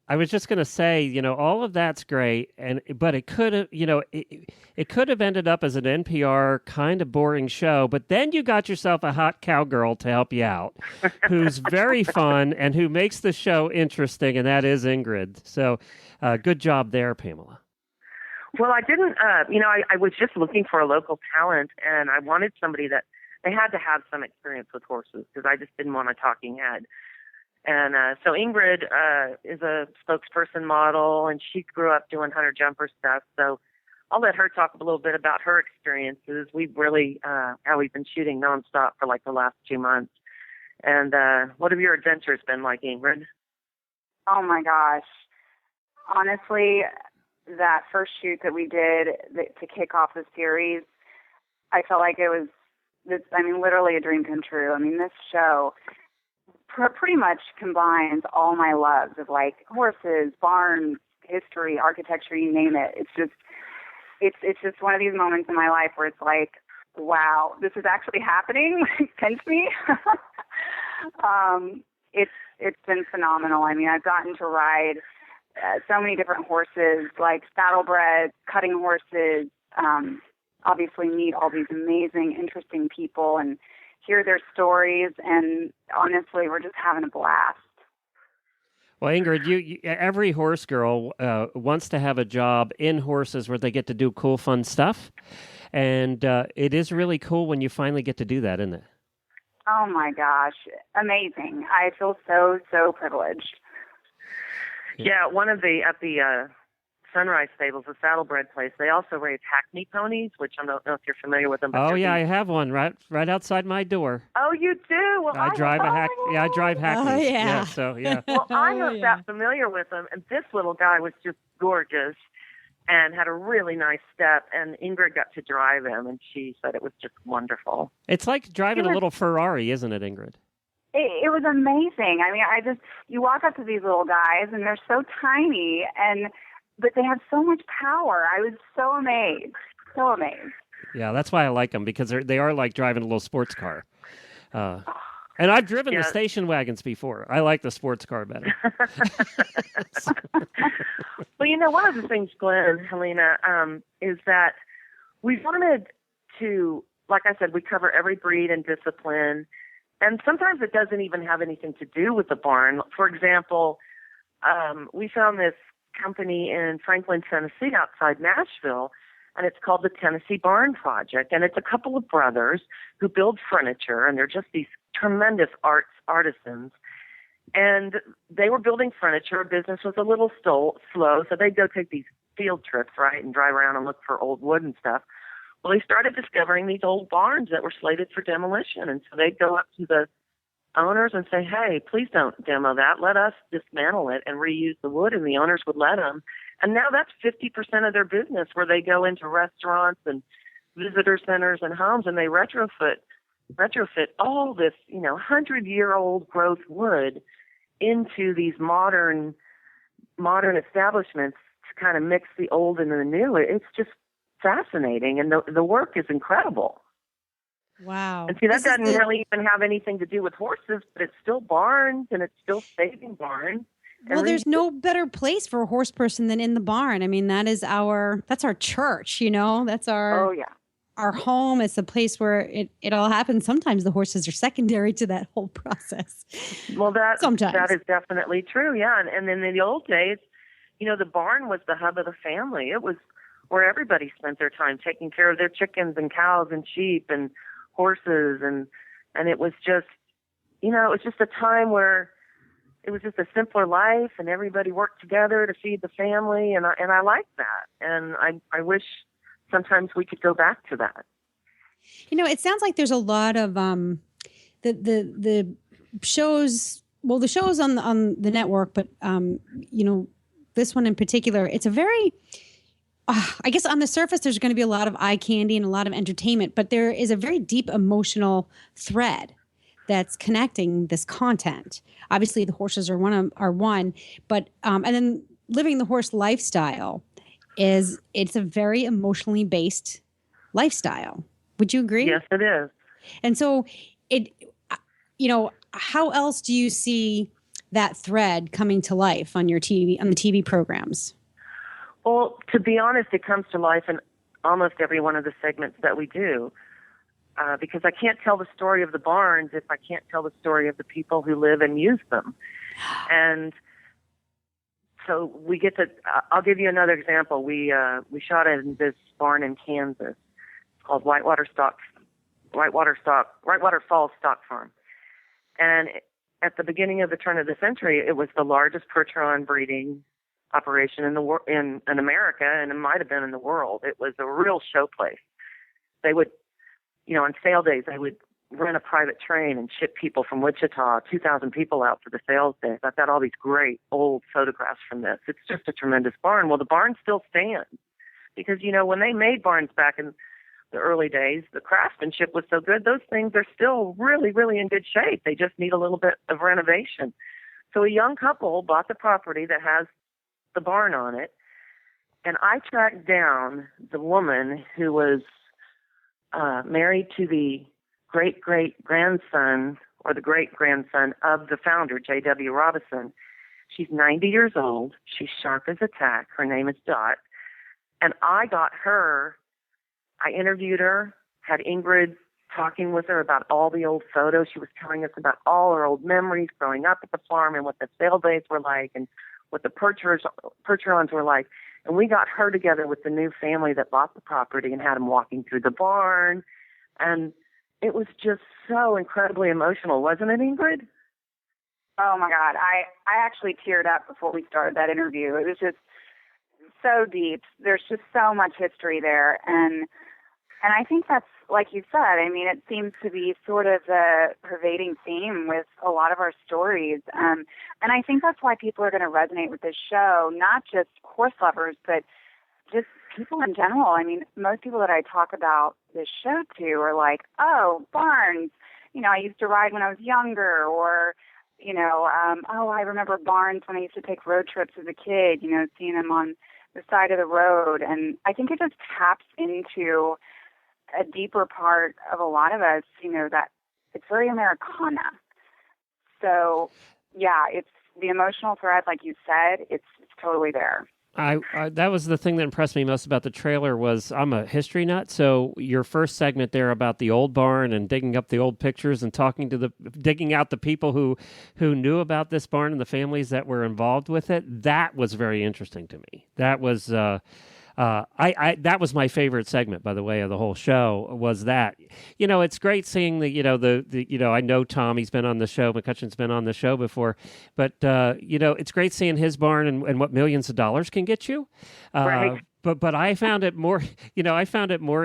I was just going to say, all of that's great, but it could have, it could have ended up as an NPR kind of boring show. But then you got yourself a hot cowgirl to help you out, who's very fun and who makes the show interesting, and that is Ingrid. So, good job there, Pamela. Well, I didn't. I was just looking for a local talent, and I wanted somebody that. They had to have some experience with horses because I just didn't want a talking head. And so Ingrid is a spokesperson model, and she grew up doing hunter jumper stuff. So I'll let her talk a little bit about her experiences. We've really, how we've been shooting nonstop for like the last 2 months. And what have your adventures been like, Ingrid? Oh my gosh. Honestly, that first shoot that we did to kick off the series, I felt like it was, literally a dream come true. This show pretty much combines all my loves of like horses, barns, history, architecture, you name it. It's just one of these moments in my life where it's like, wow, this is actually happening. Pinch me. It's been phenomenal. I've gotten to ride so many different horses, like saddlebred, cutting horses, obviously meet all these amazing, interesting people and hear their stories. And honestly, we're just having a blast. Well, Ingrid, you every horse girl wants to have a job in horses where they get to do cool, fun stuff. And it is really cool when you finally get to do that, isn't it? Oh, my gosh. Amazing. I feel so, so privileged. Yeah, at the Sunrise Stables, the saddlebred place, they also raise Hackney ponies, which I don't know if you're familiar with them. Oh yeah, I have one right outside my door. Oh, you do? Well, I drive Hackneys. Oh, yeah. So yeah. Well, I'm not that familiar with them, and this little guy was just gorgeous and had a really nice step, and Ingrid got to drive him, and she said it was just wonderful. It's like driving a little Ferrari, isn't it, Ingrid? It was amazing. You walk up to these little guys, and they're so tiny, but they have so much power. I was so amazed. So amazed. Yeah, that's why I like them, because they are like driving a little sports car. And I've driven the station wagons before. I like the sports car better. Well, one of the things, Glenn, Helena, is that we wanted to, like I said, we cover every breed and discipline. And sometimes it doesn't even have anything to do with the barn. For example, we found this company in Franklin, Tennessee, outside Nashville, and it's called the Tennessee Barn Project. And it's a couple of brothers who build furniture, and they're just these tremendous artisans. And they were building furniture. Business was a little slow, so they'd go take these field trips, right, and drive around and look for old wood and stuff. Well, they started discovering these old barns that were slated for demolition, and so they'd go up to the owners and say, hey, please don't demo that. Let us dismantle it and reuse the wood, and the owners would let them. And now that's 50% of their business, where they go into restaurants and visitor centers and homes, and they retrofit all this, 100-year-old growth wood into these modern establishments to kind of mix the old and the new. It's just fascinating, and the work is incredible. Wow. And see, that doesn't really even have anything to do with horses, but it's still barns, and it's still saving barns. Well, there's no better place for a horse person than in the barn. That's our church, that's Oh, yeah. our home. It's a place where it all happens. Sometimes the horses are secondary to that whole process. Well, Sometimes. that is definitely true. Yeah. And then in the old days, the barn was the hub of the family. It was where everybody spent their time taking care of their chickens and cows and sheep and horses. And it was just, it was just a time where it was just a simpler life and everybody worked together to feed the family. And I like that. And I wish sometimes we could go back to that. It sounds like there's a lot of the shows. Well, the shows on the network, but this one in particular, it's a very. I guess on the surface, there's going to be a lot of eye candy and a lot of entertainment, but there is a very deep emotional thread that's connecting this content. Obviously, the horses are one, but and then living the horse lifestyle it's a very emotionally based lifestyle. Would you agree? Yes, it is. And so how else do you see that thread coming to life on the TV programs? Well, to be honest, it comes to life in almost every one of the segments that we do, because I can't tell the story of the barns if I can't tell the story of the people who live and use them. And so we get to. I'll give you another example. We shot in this barn in Kansas called Whitewater Falls Stock Farm, and at the beginning of the turn of the century, it was the largest Percheron breeding operation in America, and it might have been in the world. It was a real show place. They would, on sale days, they would rent a private train and ship people from Wichita, 2,000 people out for the sales day. I've got all these great old photographs from this. It's just a tremendous barn. Well, the barn still stands because, when they made barns back in the early days, the craftsmanship was so good. Those things are still really, really in good shape. They just need a little bit of renovation. So a young couple bought the property that has the barn on it, and I tracked down the woman who was married to the great-great-grandson or the great-grandson of the founder, J.W. Robison. She's 90 years old. She's sharp as a tack. Her name is Dot. And I got her. I interviewed her, had Ingrid talking with her about all the old photos. She was telling us about all her old memories growing up at the farm and what the sale days were like and what the Percherons were like. And we got her together with the new family that bought the property and had them walking through the barn. And it was just so incredibly emotional, wasn't it, Ingrid? Oh, my God. I actually teared up before we started that interview. It was just so deep. There's just so much history there. And I think that's, like you said, it seems to be sort of the pervading theme with a lot of our stories. And I think that's why people are going to resonate with this show, not just horse lovers, but just people in general. Most people that I talk about this show to are like, oh, barns. I used to ride when I was younger, or, I remember barns when I used to take road trips as a kid, seeing them on the side of the road. And I think it just taps into a deeper part of a lot of us, that it's very Americana. So, yeah, it's the emotional thread, like you said, it's totally there. That was the thing that impressed me most about the trailer was I'm a history nut. So your first segment there about the old barn and digging up the old pictures and digging out the people who knew about this barn and the families that were involved with it. That was very interesting to me. That was, that was my favorite segment, by the way, of the whole show was that. It's great seeing I know Tommy's been on the show, McCutcheon's been on the show before, but, it's great seeing his barn and what millions of dollars can get you. Right. But I found it more,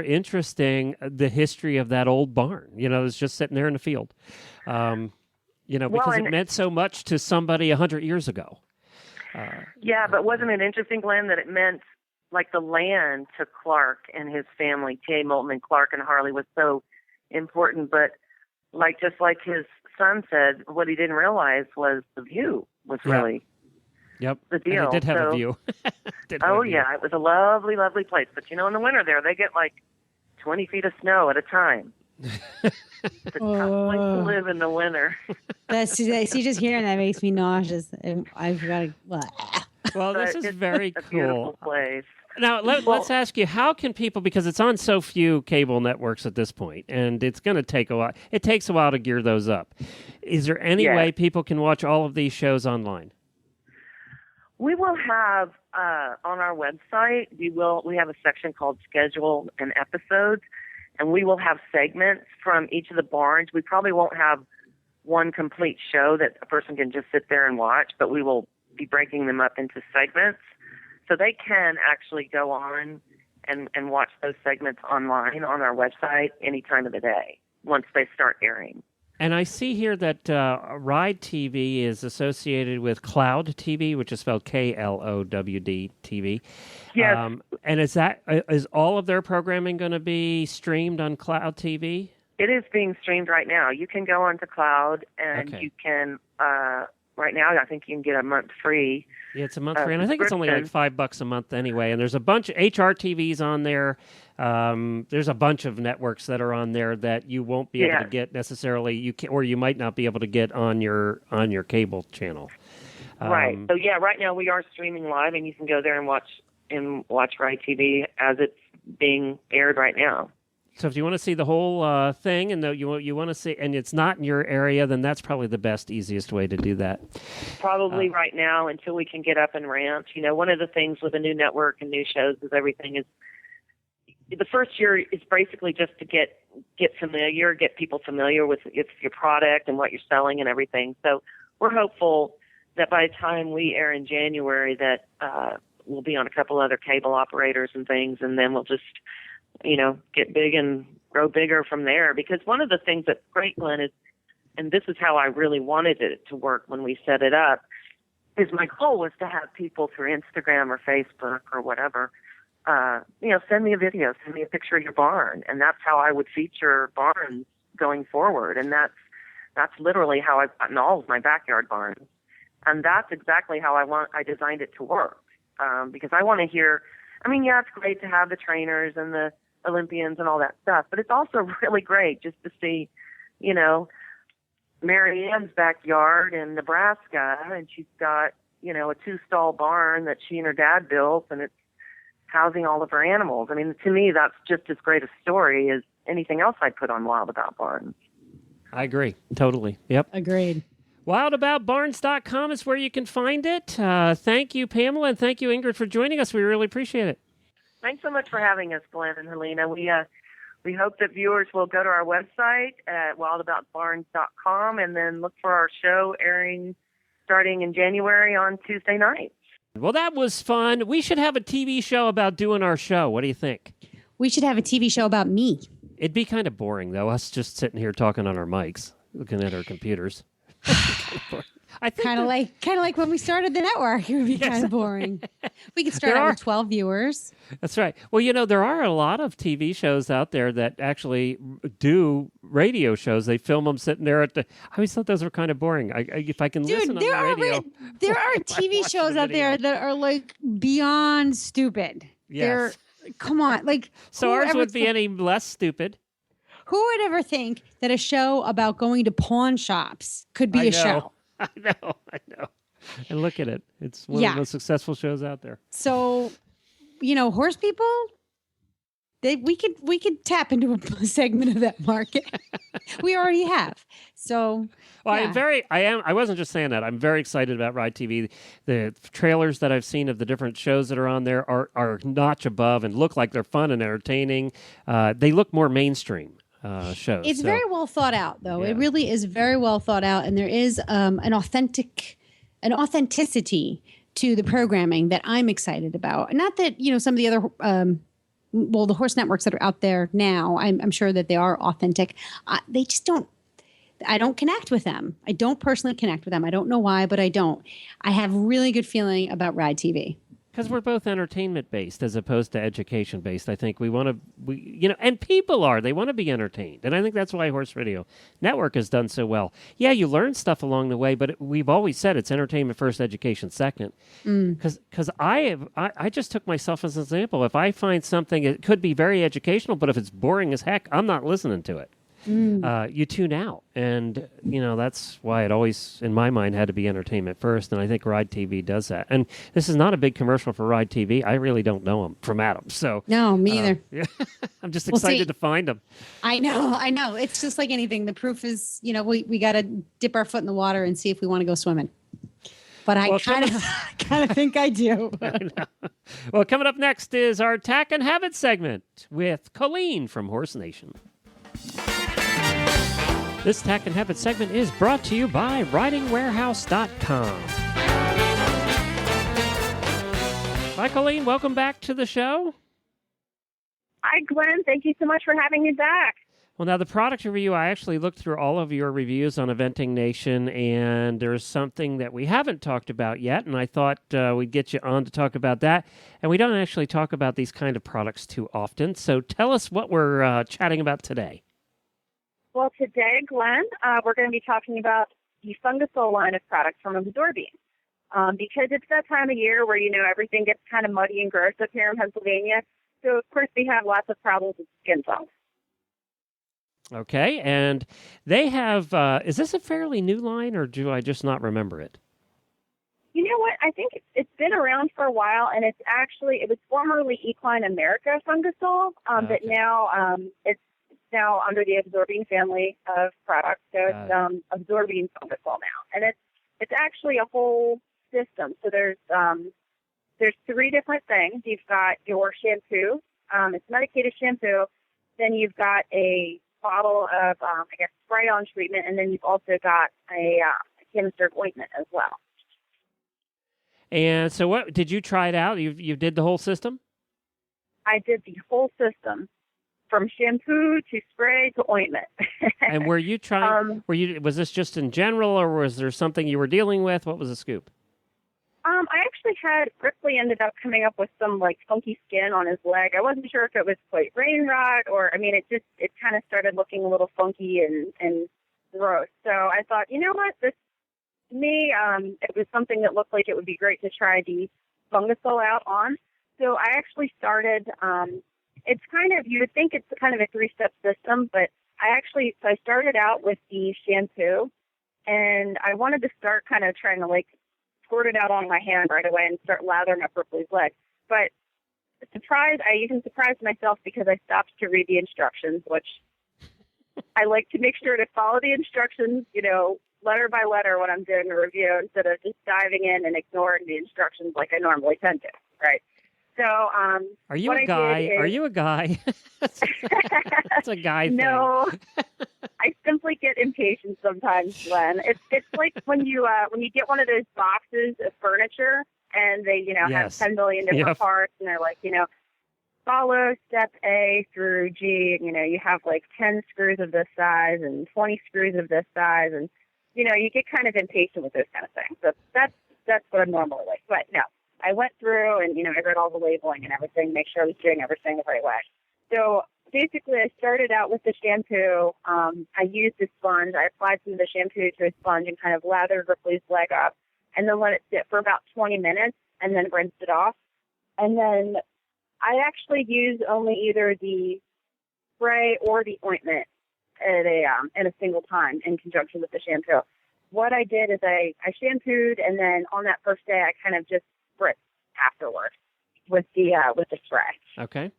interesting, the history of that old barn. It was just sitting there in the field, because it meant so much to somebody 100 years ago. Yeah, but wasn't it interesting, Glenn, that it meant like the land to Clark and his family, T.A. Moulton and Clark and Harley, was so important. But just like his son said, what he didn't realize was the view was really the deal. And it did have a view. Yeah, it was a lovely, lovely place. But in the winter there, they get like 20 feet of snow at a time. It's a tough place to live in the winter. Just hearing that makes me nauseous. I've got to. Well, this is very a cool. Beautiful place. Now, let's ask you, how can people, because it's on so few cable networks at this point, and it's going to take a while. It takes a while to gear those up. Is there any way people can watch all of these shows online? We will have on our website. We have a section called Schedule and Episodes, and we will have segments from each of the barns. We probably won't have one complete show that a person can just sit there and watch, but we will be breaking them up into segments. So they can actually go on and watch those segments online on our website any time of the day once they start airing. And I see here that Ride TV is associated with Cloud TV, which is spelled KLOWD TV. Yes. And is all of their programming going to be streamed on Cloud TV? It is being streamed right now. You can go onto Cloud and you can, right now, I think you can get a month free. Yeah, it's a month free, and I think it's only like $5 a month anyway. And there's a bunch of HRTVs on there. There's a bunch of networks that are on there that you won't be able to get necessarily. You might not be able to get on your cable channel. Right. So right now we are streaming live, and you can go there and watch Ride TV as it's being aired right now. So if you want to see the whole thing, and you want to see, and it's not in your area, then that's probably the best, easiest way to do that. Probably right now, until we can get up and ramped. You know, one of the things with a new network and new shows is everything is. The first year is basically just to get familiar, get people familiar with your product and what you're selling and everything. So we're hopeful that by the time we air in January, that we'll be on a couple other cable operators and things, and then we'll just get big and grow bigger from there. Because one of the things that's great, Glenn, is, and this is how I really wanted it to work when we set it up, is my goal was to have people through Instagram or Facebook or whatever, send me a video, send me a picture of your barn. And that's how I would feature barns going forward. And that's literally how I've gotten all of my backyard barns. And that's exactly how I designed it to work. Because I want to hear, it's great to have the trainers and the Olympians and all that stuff, but it's also really great just to see, Mary Ann's backyard in Nebraska, and she's got, a 2-stall barn that she and her dad built, and it's housing all of her animals. To me, that's just as great a story as anything else I'd put on Wild About Barns. I agree. Totally. Yep. Agreed. WildAboutBarns.com is where you can find it. Thank you, Pamela, and thank you, Ingrid, for joining us. We really appreciate it. Thanks so much for having us, Glenn and Helena. We hope that viewers will go to our website at wildaboutbarns.com and then look for our show airing starting in January on Tuesday nights. Well, that was fun. We should have a TV show about doing our show. What do you think? We should have a TV show about me. It'd be kind of boring, though, us just sitting here talking on our mics, looking at our computers. I think kind of like when we started the network. It would be kind of boring. We could start out with 12 viewers. That's right. Well, there are a lot of TV shows out there that actually do radio shows. They film them sitting there I always thought those were kind of boring. If I can listen on the radio. There are TV shows out there that are like beyond stupid. Yes. Come on. So ours would be any less stupid. Who would ever think that a show about going to pawn shops could be a show? I know. And look at it. It's one of the most successful shows out there. So, horse people, we could tap into a segment of that market. We already have. So, I wasn't just saying that. I'm very excited about Ride TV. The trailers that I've seen of the different shows that are on there are notch above and look like they're fun and entertaining. They look more mainstream. Shows. It's very well thought out, though. Yeah. It really is very well thought out, and there is an authenticity to the programming that I'm excited about. Not that some of the other, the horse networks that are out there now, I'm sure that they are authentic. They just don't. I don't connect with them. I don't personally connect with them. I don't know why, but I don't. I have really good feeling about Ride TV. Because we're both entertainment-based as opposed to education-based. I think we want to, and people they want to be entertained. And I think that's why Horse Radio Network has done so well. Yeah, you learn stuff along the way, but we've always said it's entertainment first, education second. Because I just took myself as an example. If I find something, it could be very educational, but if it's boring as heck, I'm not listening to it. you tune out. And, that's why it always, in my mind, had to be entertainment first. And I think Ride TV does that. And this is not a big commercial for Ride TV. I really don't know them from Adam. So No, me either. yeah, I'm just Well, excited see- to find them. I know. It's just like anything. The proof is, we got to dip our foot in the water and see if we want to go swimming. But I Well, kind of think I do. Well, coming up next is our Tack and Habit segment with Colleen from Horse Nation. This Tack and Habit segment is brought to you by RidingWarehouse.com. Hi, Colleen. Welcome back to the show. Hi, Glenn. Thank you so much for having me back. Well, now the product review, I actually looked through all of your reviews on Eventing Nation, and there's something that we haven't talked about yet, and I thought we'd get you on to talk about that. And we don't actually talk about these kind of products too often, so tell us what we're chatting about today. Well, today, Glenn, we're going to be talking about the Fungusol line of products from Absorbine. Because it's that time of year where, everything gets kind of muddy and gross up here in Pennsylvania. So, of course, we have lots of problems with skin foam. Okay, and they have, is this a fairly new line, or do I just not remember it? You know what? I think it's been around for a while, and it was formerly Equine America Fungusol, but now it's now under the Absorbine family of products. So it's Absorbine Fungusol now, and it's actually a whole system. So there's three different things. You've got your shampoo, it's medicated shampoo, then you've got a bottle of, spray-on treatment, and then you've also got a canister of ointment as well. And so what, did you try it out? You did the whole system? I did the whole system, from shampoo to spray to ointment. And were you trying, was this just in general, or was there something you were dealing with? What was the scoop? I actually had Ripley ended up coming up with some funky skin on his leg. I wasn't sure if it was quite rain rot or, it kind of started looking a little funky and gross. So I thought, you know what, it was something that looked like it would be great to try the Fungusol out on. So I actually started, it's kind of, you would think it's kind of a 3-step system, but I started out with the shampoo, and I wanted to start kind of trying to squirt it out on my hand right away and start lathering up Ripley's leg. But I even surprised myself because I stopped to read the instructions, which I like to make sure to follow the instructions, letter by letter when I'm doing a review instead of just diving in and ignoring the instructions like I normally tend to, right? So, are you a guy? Are you a guy? That's a guy thing. No, I simply get impatient sometimes, Glenn. It's like when you get one of those boxes of furniture and they have 10 million different parts, and they're like, follow step A through G, and you have 10 screws of this size and 20 screws of this size, and you get kind of impatient with those kind of things. So that's what I'm normally like. But no, I went through and I read all the labeling and everything, make sure I was doing everything the right way. So basically, I started out with the shampoo. I used a sponge. I applied some of the shampoo to a sponge and kind of lathered Ripley's leg up, and then let it sit for about 20 minutes, and then rinsed it off. And then I actually used only either the spray or the ointment at a single time in conjunction with the shampoo. What I did is I shampooed, and then on that first day, I kind of just spritzed afterwards with the spray. Okay.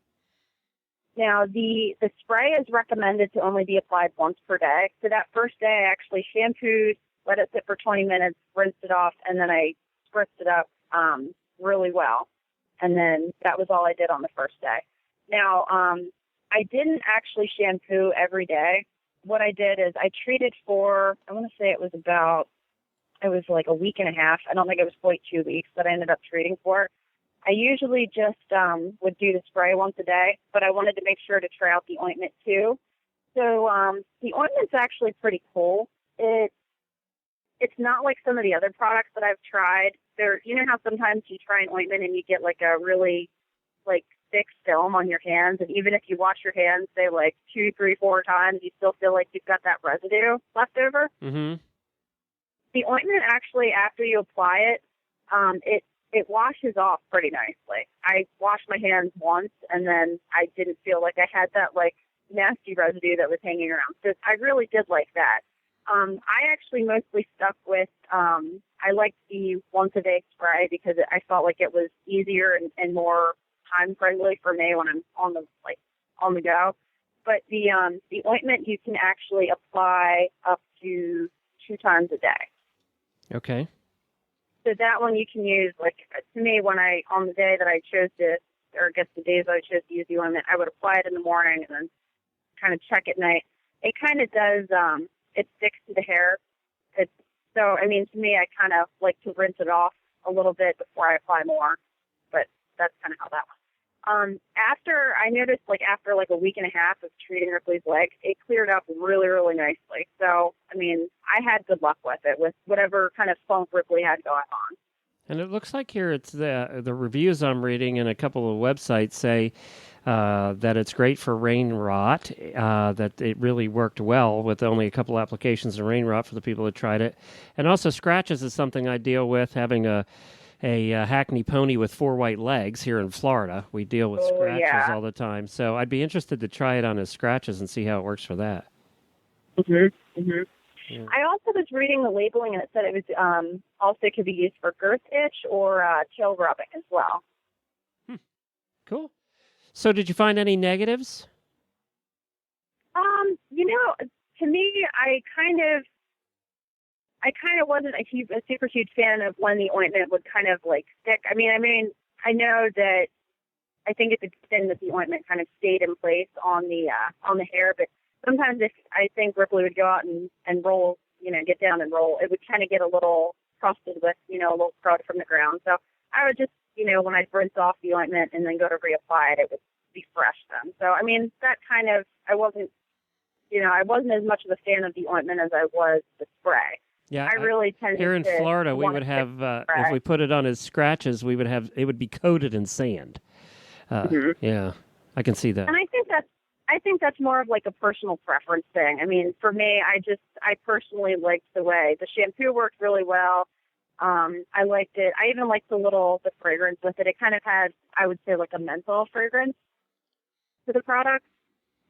Now, the spray is recommended to only be applied once per day. So that first day, I actually shampooed, let it sit for 20 minutes, rinsed it off, and then I spritzed it up really well. And then that was all I did on the first day. Now, I didn't actually shampoo every day. What I did is I treated for, I want to say it was like a week and a half. I don't think it was quite 2 weeks that I ended up treating for. I usually just would do the spray once a day, but I wanted to make sure to try out the ointment too. So the ointment's actually pretty cool. It's not like some of the other products that I've tried. You know how sometimes you try an ointment and you get a really thick film on your hands, and even if you wash your hands, say 2, 3, 4 times, you still feel like you've got that residue left over. Mm-hmm. The ointment actually, after you apply it, it washes off pretty nicely. I washed my hands once, and then I didn't feel like I had that nasty residue that was hanging around. So I really did like that. I actually mostly stuck with, I liked the once-a-day spray because I felt like it was easier and more time-friendly for me when I'm on the go. But the ointment you can actually apply up to 2 times a day. Okay. So that one you can use, like, to me, on the day that I chose to, or I guess the days I chose to use the ointment, I would apply it in the morning and then kind of check at night. It kind of does, it sticks to the hair. So, I mean, to me, I kind of like to rinse it off a little bit before I apply more. But that's kind of how that went. I noticed, after a week and a half of treating Ripley's legs, it cleared up really, really nicely. So, I mean, I had good luck with it, with whatever kind of funk Ripley had going on. And it looks like here it's the reviews I'm reading and a couple of websites say that it's great for rain rot, that it really worked well with only a couple applications of rain rot for the people that tried it. And also scratches is something I deal with, having a Hackney pony with 4 white legs here in Florida. We deal with scratches all the time. So I'd be interested to try it on his scratches and see how it works for that. Mm-hmm. Mm-hmm. Yeah. I also was reading the labeling, and it said it was also could be used for girth itch or tail rubbing as well. Cool. So did you find any negatives? To me, I kind of wasn't a super huge fan of when the ointment would kind of stick. I mean, I know that I think it's a thing that the ointment kind of stayed in place on the hair, but sometimes if I think Ripley would go out and roll, get down and roll, it would kind of get a little crusted with, a little crud from the ground. So I would just, when I'd rinse off the ointment and then go to reapply it, it would be fresh then. So, I mean, that kind of, I wasn't as much of a fan of the ointment as I was the spray. Yeah, I really tended here in Florida, we would have, if we put it on his scratches, it would be coated in sand. Yeah, I can see that. And I think that's more of a personal preference thing. I mean, for me, I personally liked the way the shampoo worked really well. I liked it. I even liked the fragrance with it. It kind of had, I would say, a menthol fragrance to the product.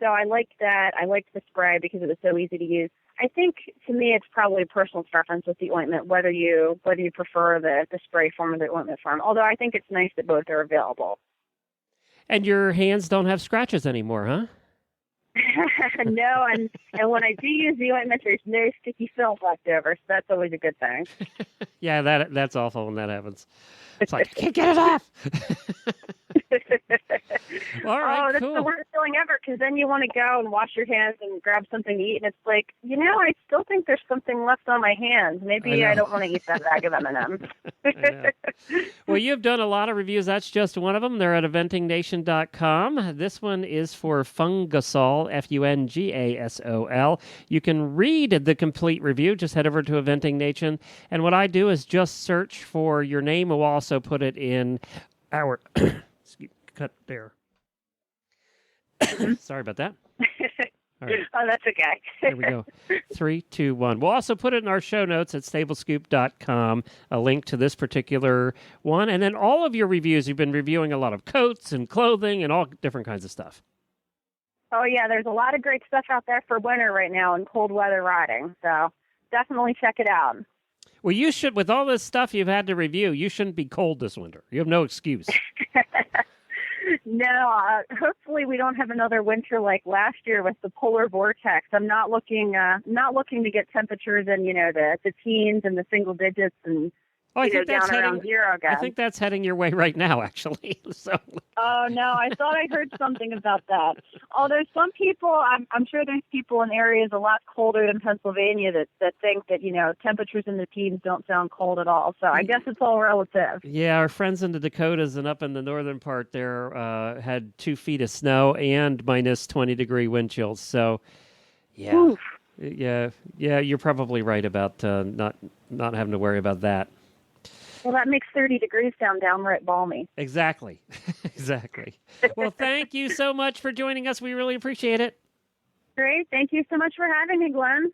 So I liked that. I liked the spray because it was so easy to use. I think, to me, it's probably a personal preference with the ointment, whether you prefer the spray form or the ointment form. Although I think it's nice that both are available. And your hands don't have scratches anymore, huh? No, and when I do use the ointment, there's no sticky film left over, so that's always a good thing. Yeah, that's awful when that happens. It's like, I can't get it off. All right, that's cool. the worst feeling ever, because then you want to go and wash your hands and grab something to eat, and it's like, I still think there's something left on my hands. Maybe I don't want to eat that bag of M&Ms. Well, you've done a lot of reviews. That's just one of them. They're at eventingnation.com. This one is for Fungasol, Fungasol. You can read the complete review. Just head over to Eventing Nation. And what I do is just search for your name. We'll also put it in our... cut there. Sorry about that. All right. Oh, that's okay. There we go. 3, 2, 1. We'll also put it in our show notes at stablescoop.com, a link to this particular one. And then all of your reviews, you've been reviewing a lot of coats and clothing and all different kinds of stuff. Oh, yeah. There's a lot of great stuff out there for winter right now and cold weather riding. So definitely check it out. Well, you should, with all this stuff you've had to review, you shouldn't be cold this winter. You have no excuse. No, hopefully we don't have another winter like last year with the polar vortex. I'm not looking to get temperatures in, the teens and the single digits and down around zero again. I think that's heading your way right now, actually. So. Oh no, I thought I heard something about that. Although some people, I'm sure there's people in areas a lot colder than Pennsylvania that think that temperatures in the teens don't sound cold at all. So I guess it's all relative. Yeah, our friends in the Dakotas and up in the northern part there had 2 feet of snow and minus 20-degree wind chills. So yeah, Oof. yeah, you're probably right about not having to worry about that. Well, that makes 30 degrees sound downright balmy. Exactly. Exactly. Well, thank you so much for joining us. We really appreciate it. Great. Thank you so much for having me, Glenn.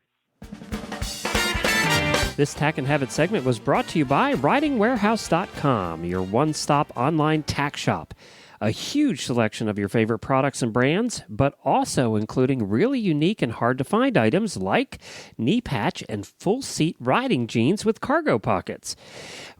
This Tack and Habit segment was brought to you by RidingWarehouse.com, your one-stop online tack shop. A huge selection of your favorite products and brands, but also including really unique and hard-to-find items like knee patch and full-seat riding jeans with cargo pockets,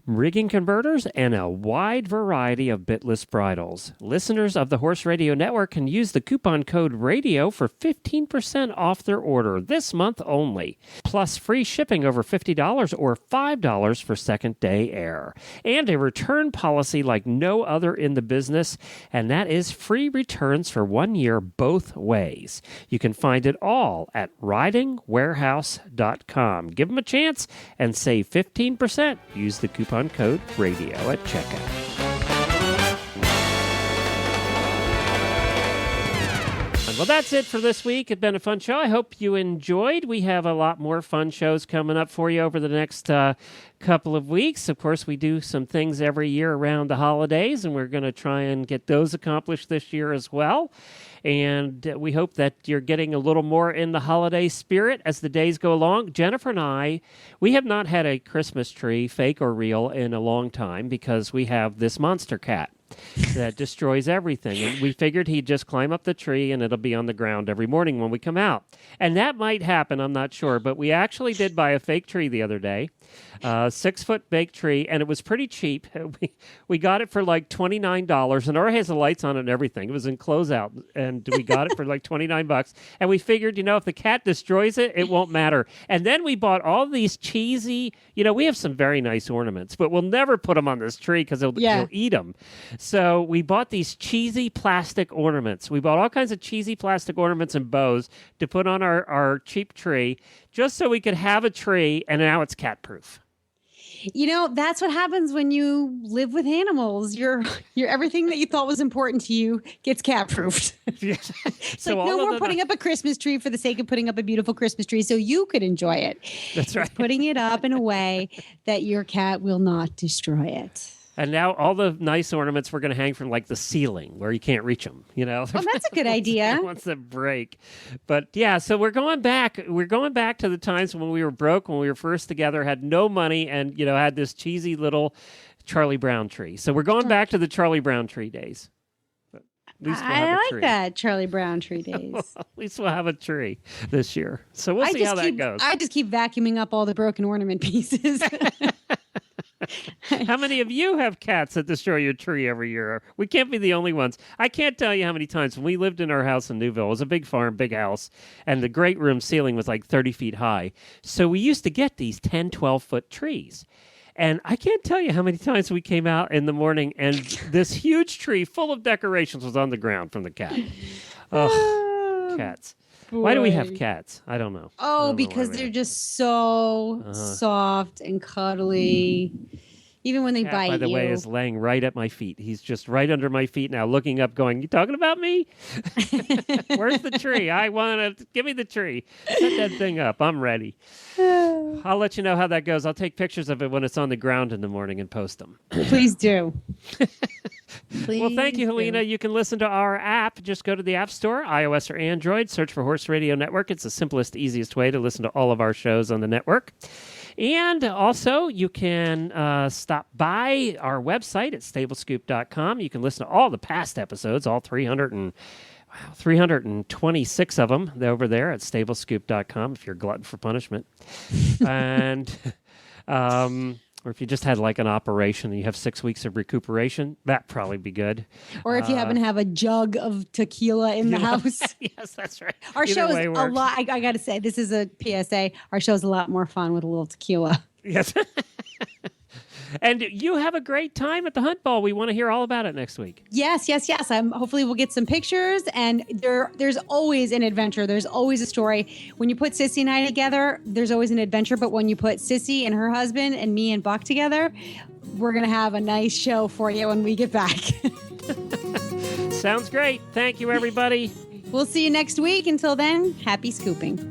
rigging converters, and a wide variety of bitless bridles. Listeners of the Horse Radio Network can use the coupon code RADIO for 15% off their order this month only, plus free shipping over $50 or $5 for second-day air, and a return policy like no other in the business, and that is free returns for 1 year both ways. You can find it all at ridingwarehouse.com. Give them a chance and save 15%. Use the coupon code RADIO at checkout. Well, that's it for this week. It's been a fun show. I hope you enjoyed. We have a lot more fun shows coming up for you over the next couple of weeks. Of course, we do some things every year around the holidays, and we're going to try and get those accomplished this year as well. And we hope that you're getting a little more in the holiday spirit as the days go along. Jennifer and I, we have not had a Christmas tree, fake or real, in a long time because we have this monster cat that destroys everything. And we figured he'd just climb up the tree and it'll be on the ground every morning when we come out. And that might happen, I'm not sure. But we actually did buy a fake tree the other day, 6-foot fake tree, and it was pretty cheap. We got it for like $29, and it already has the lights on it and everything. It was in closeout, and we got it for like $29. And we figured, if the cat destroys it, it won't matter. And then we bought all these cheesy, we have some very nice ornaments, but we'll never put them on this tree because he'll eat them. So we bought these cheesy plastic ornaments. We bought all kinds of cheesy plastic ornaments and bows to put on our cheap tree just so we could have a tree, and now it's cat-proof. That's what happens when you live with animals. Your everything that you thought was important to you gets cat-proofed. Yes. It's so like no more putting up a Christmas tree for the sake of putting up a beautiful Christmas tree so you could enjoy it. That's right. It's putting it up in a way that your cat will not destroy it. And now all the nice ornaments we're going to hang from like the ceiling where you can't reach them, Oh, that's a good idea. Once they break. But yeah, so we're going back to the times when we were broke, when we were first together, had no money, and, had this cheesy little Charlie Brown tree. So we're going back to the Charlie Brown tree days. But at least we'll have a tree. I like that, Charlie Brown tree days. Well, at least we'll have a tree this year. So we'll see how that goes. I just keep vacuuming up all the broken ornament pieces. How many of you have cats that destroy your tree every year? We can't be the only ones. I can't tell you how many times when we lived in our house in Newville. It was a big farm, big house, and the great room ceiling was like 30 feet high. So we used to get these 10, 12-foot trees. And I can't tell you how many times we came out in the morning and this huge tree full of decorations was on the ground from the cat. Oh, cats. Boy. Why do we have cats? I don't know. Oh, because they're just so soft and cuddly. Even when they bite you. By the way, is laying right at my feet. He's just right under my feet now, looking up, going, "You talking about me? Where's the tree? I want to give me the tree. Set that thing up. I'm ready." I'll let you know how that goes. I'll take pictures of it when it's on the ground in the morning and post them. Please do. Well, thank you, Helena. You can listen to our app. Just go to the App Store, iOS or Android. Search for Horse Radio Network. It's the simplest, easiest way to listen to all of our shows on the network. And also, you can stop by our website at stablescoop.com. You can listen to all the past episodes, all 326 of them. They're over there at stablescoop.com if you're a glutton for punishment. And or if you just had like an operation and you have 6 weeks of recuperation, that'd probably be good. Or if you happen to have a jug of tequila in the house. Yes, that's right. Our show is a lot. I got to say, this is a PSA. Our show is a lot more fun with a little tequila. Yes. And you have a great time at the Hunt Ball. We want to hear all about it next week. Yes. Hopefully we'll get some pictures. And there's always an adventure. There's always a story. When you put Sissy and I together, there's always an adventure. But when you put Sissy and her husband and me and Buck together, we're going to have a nice show for you when we get back. Sounds great. Thank you, everybody. We'll see you next week. Until then, happy scooping.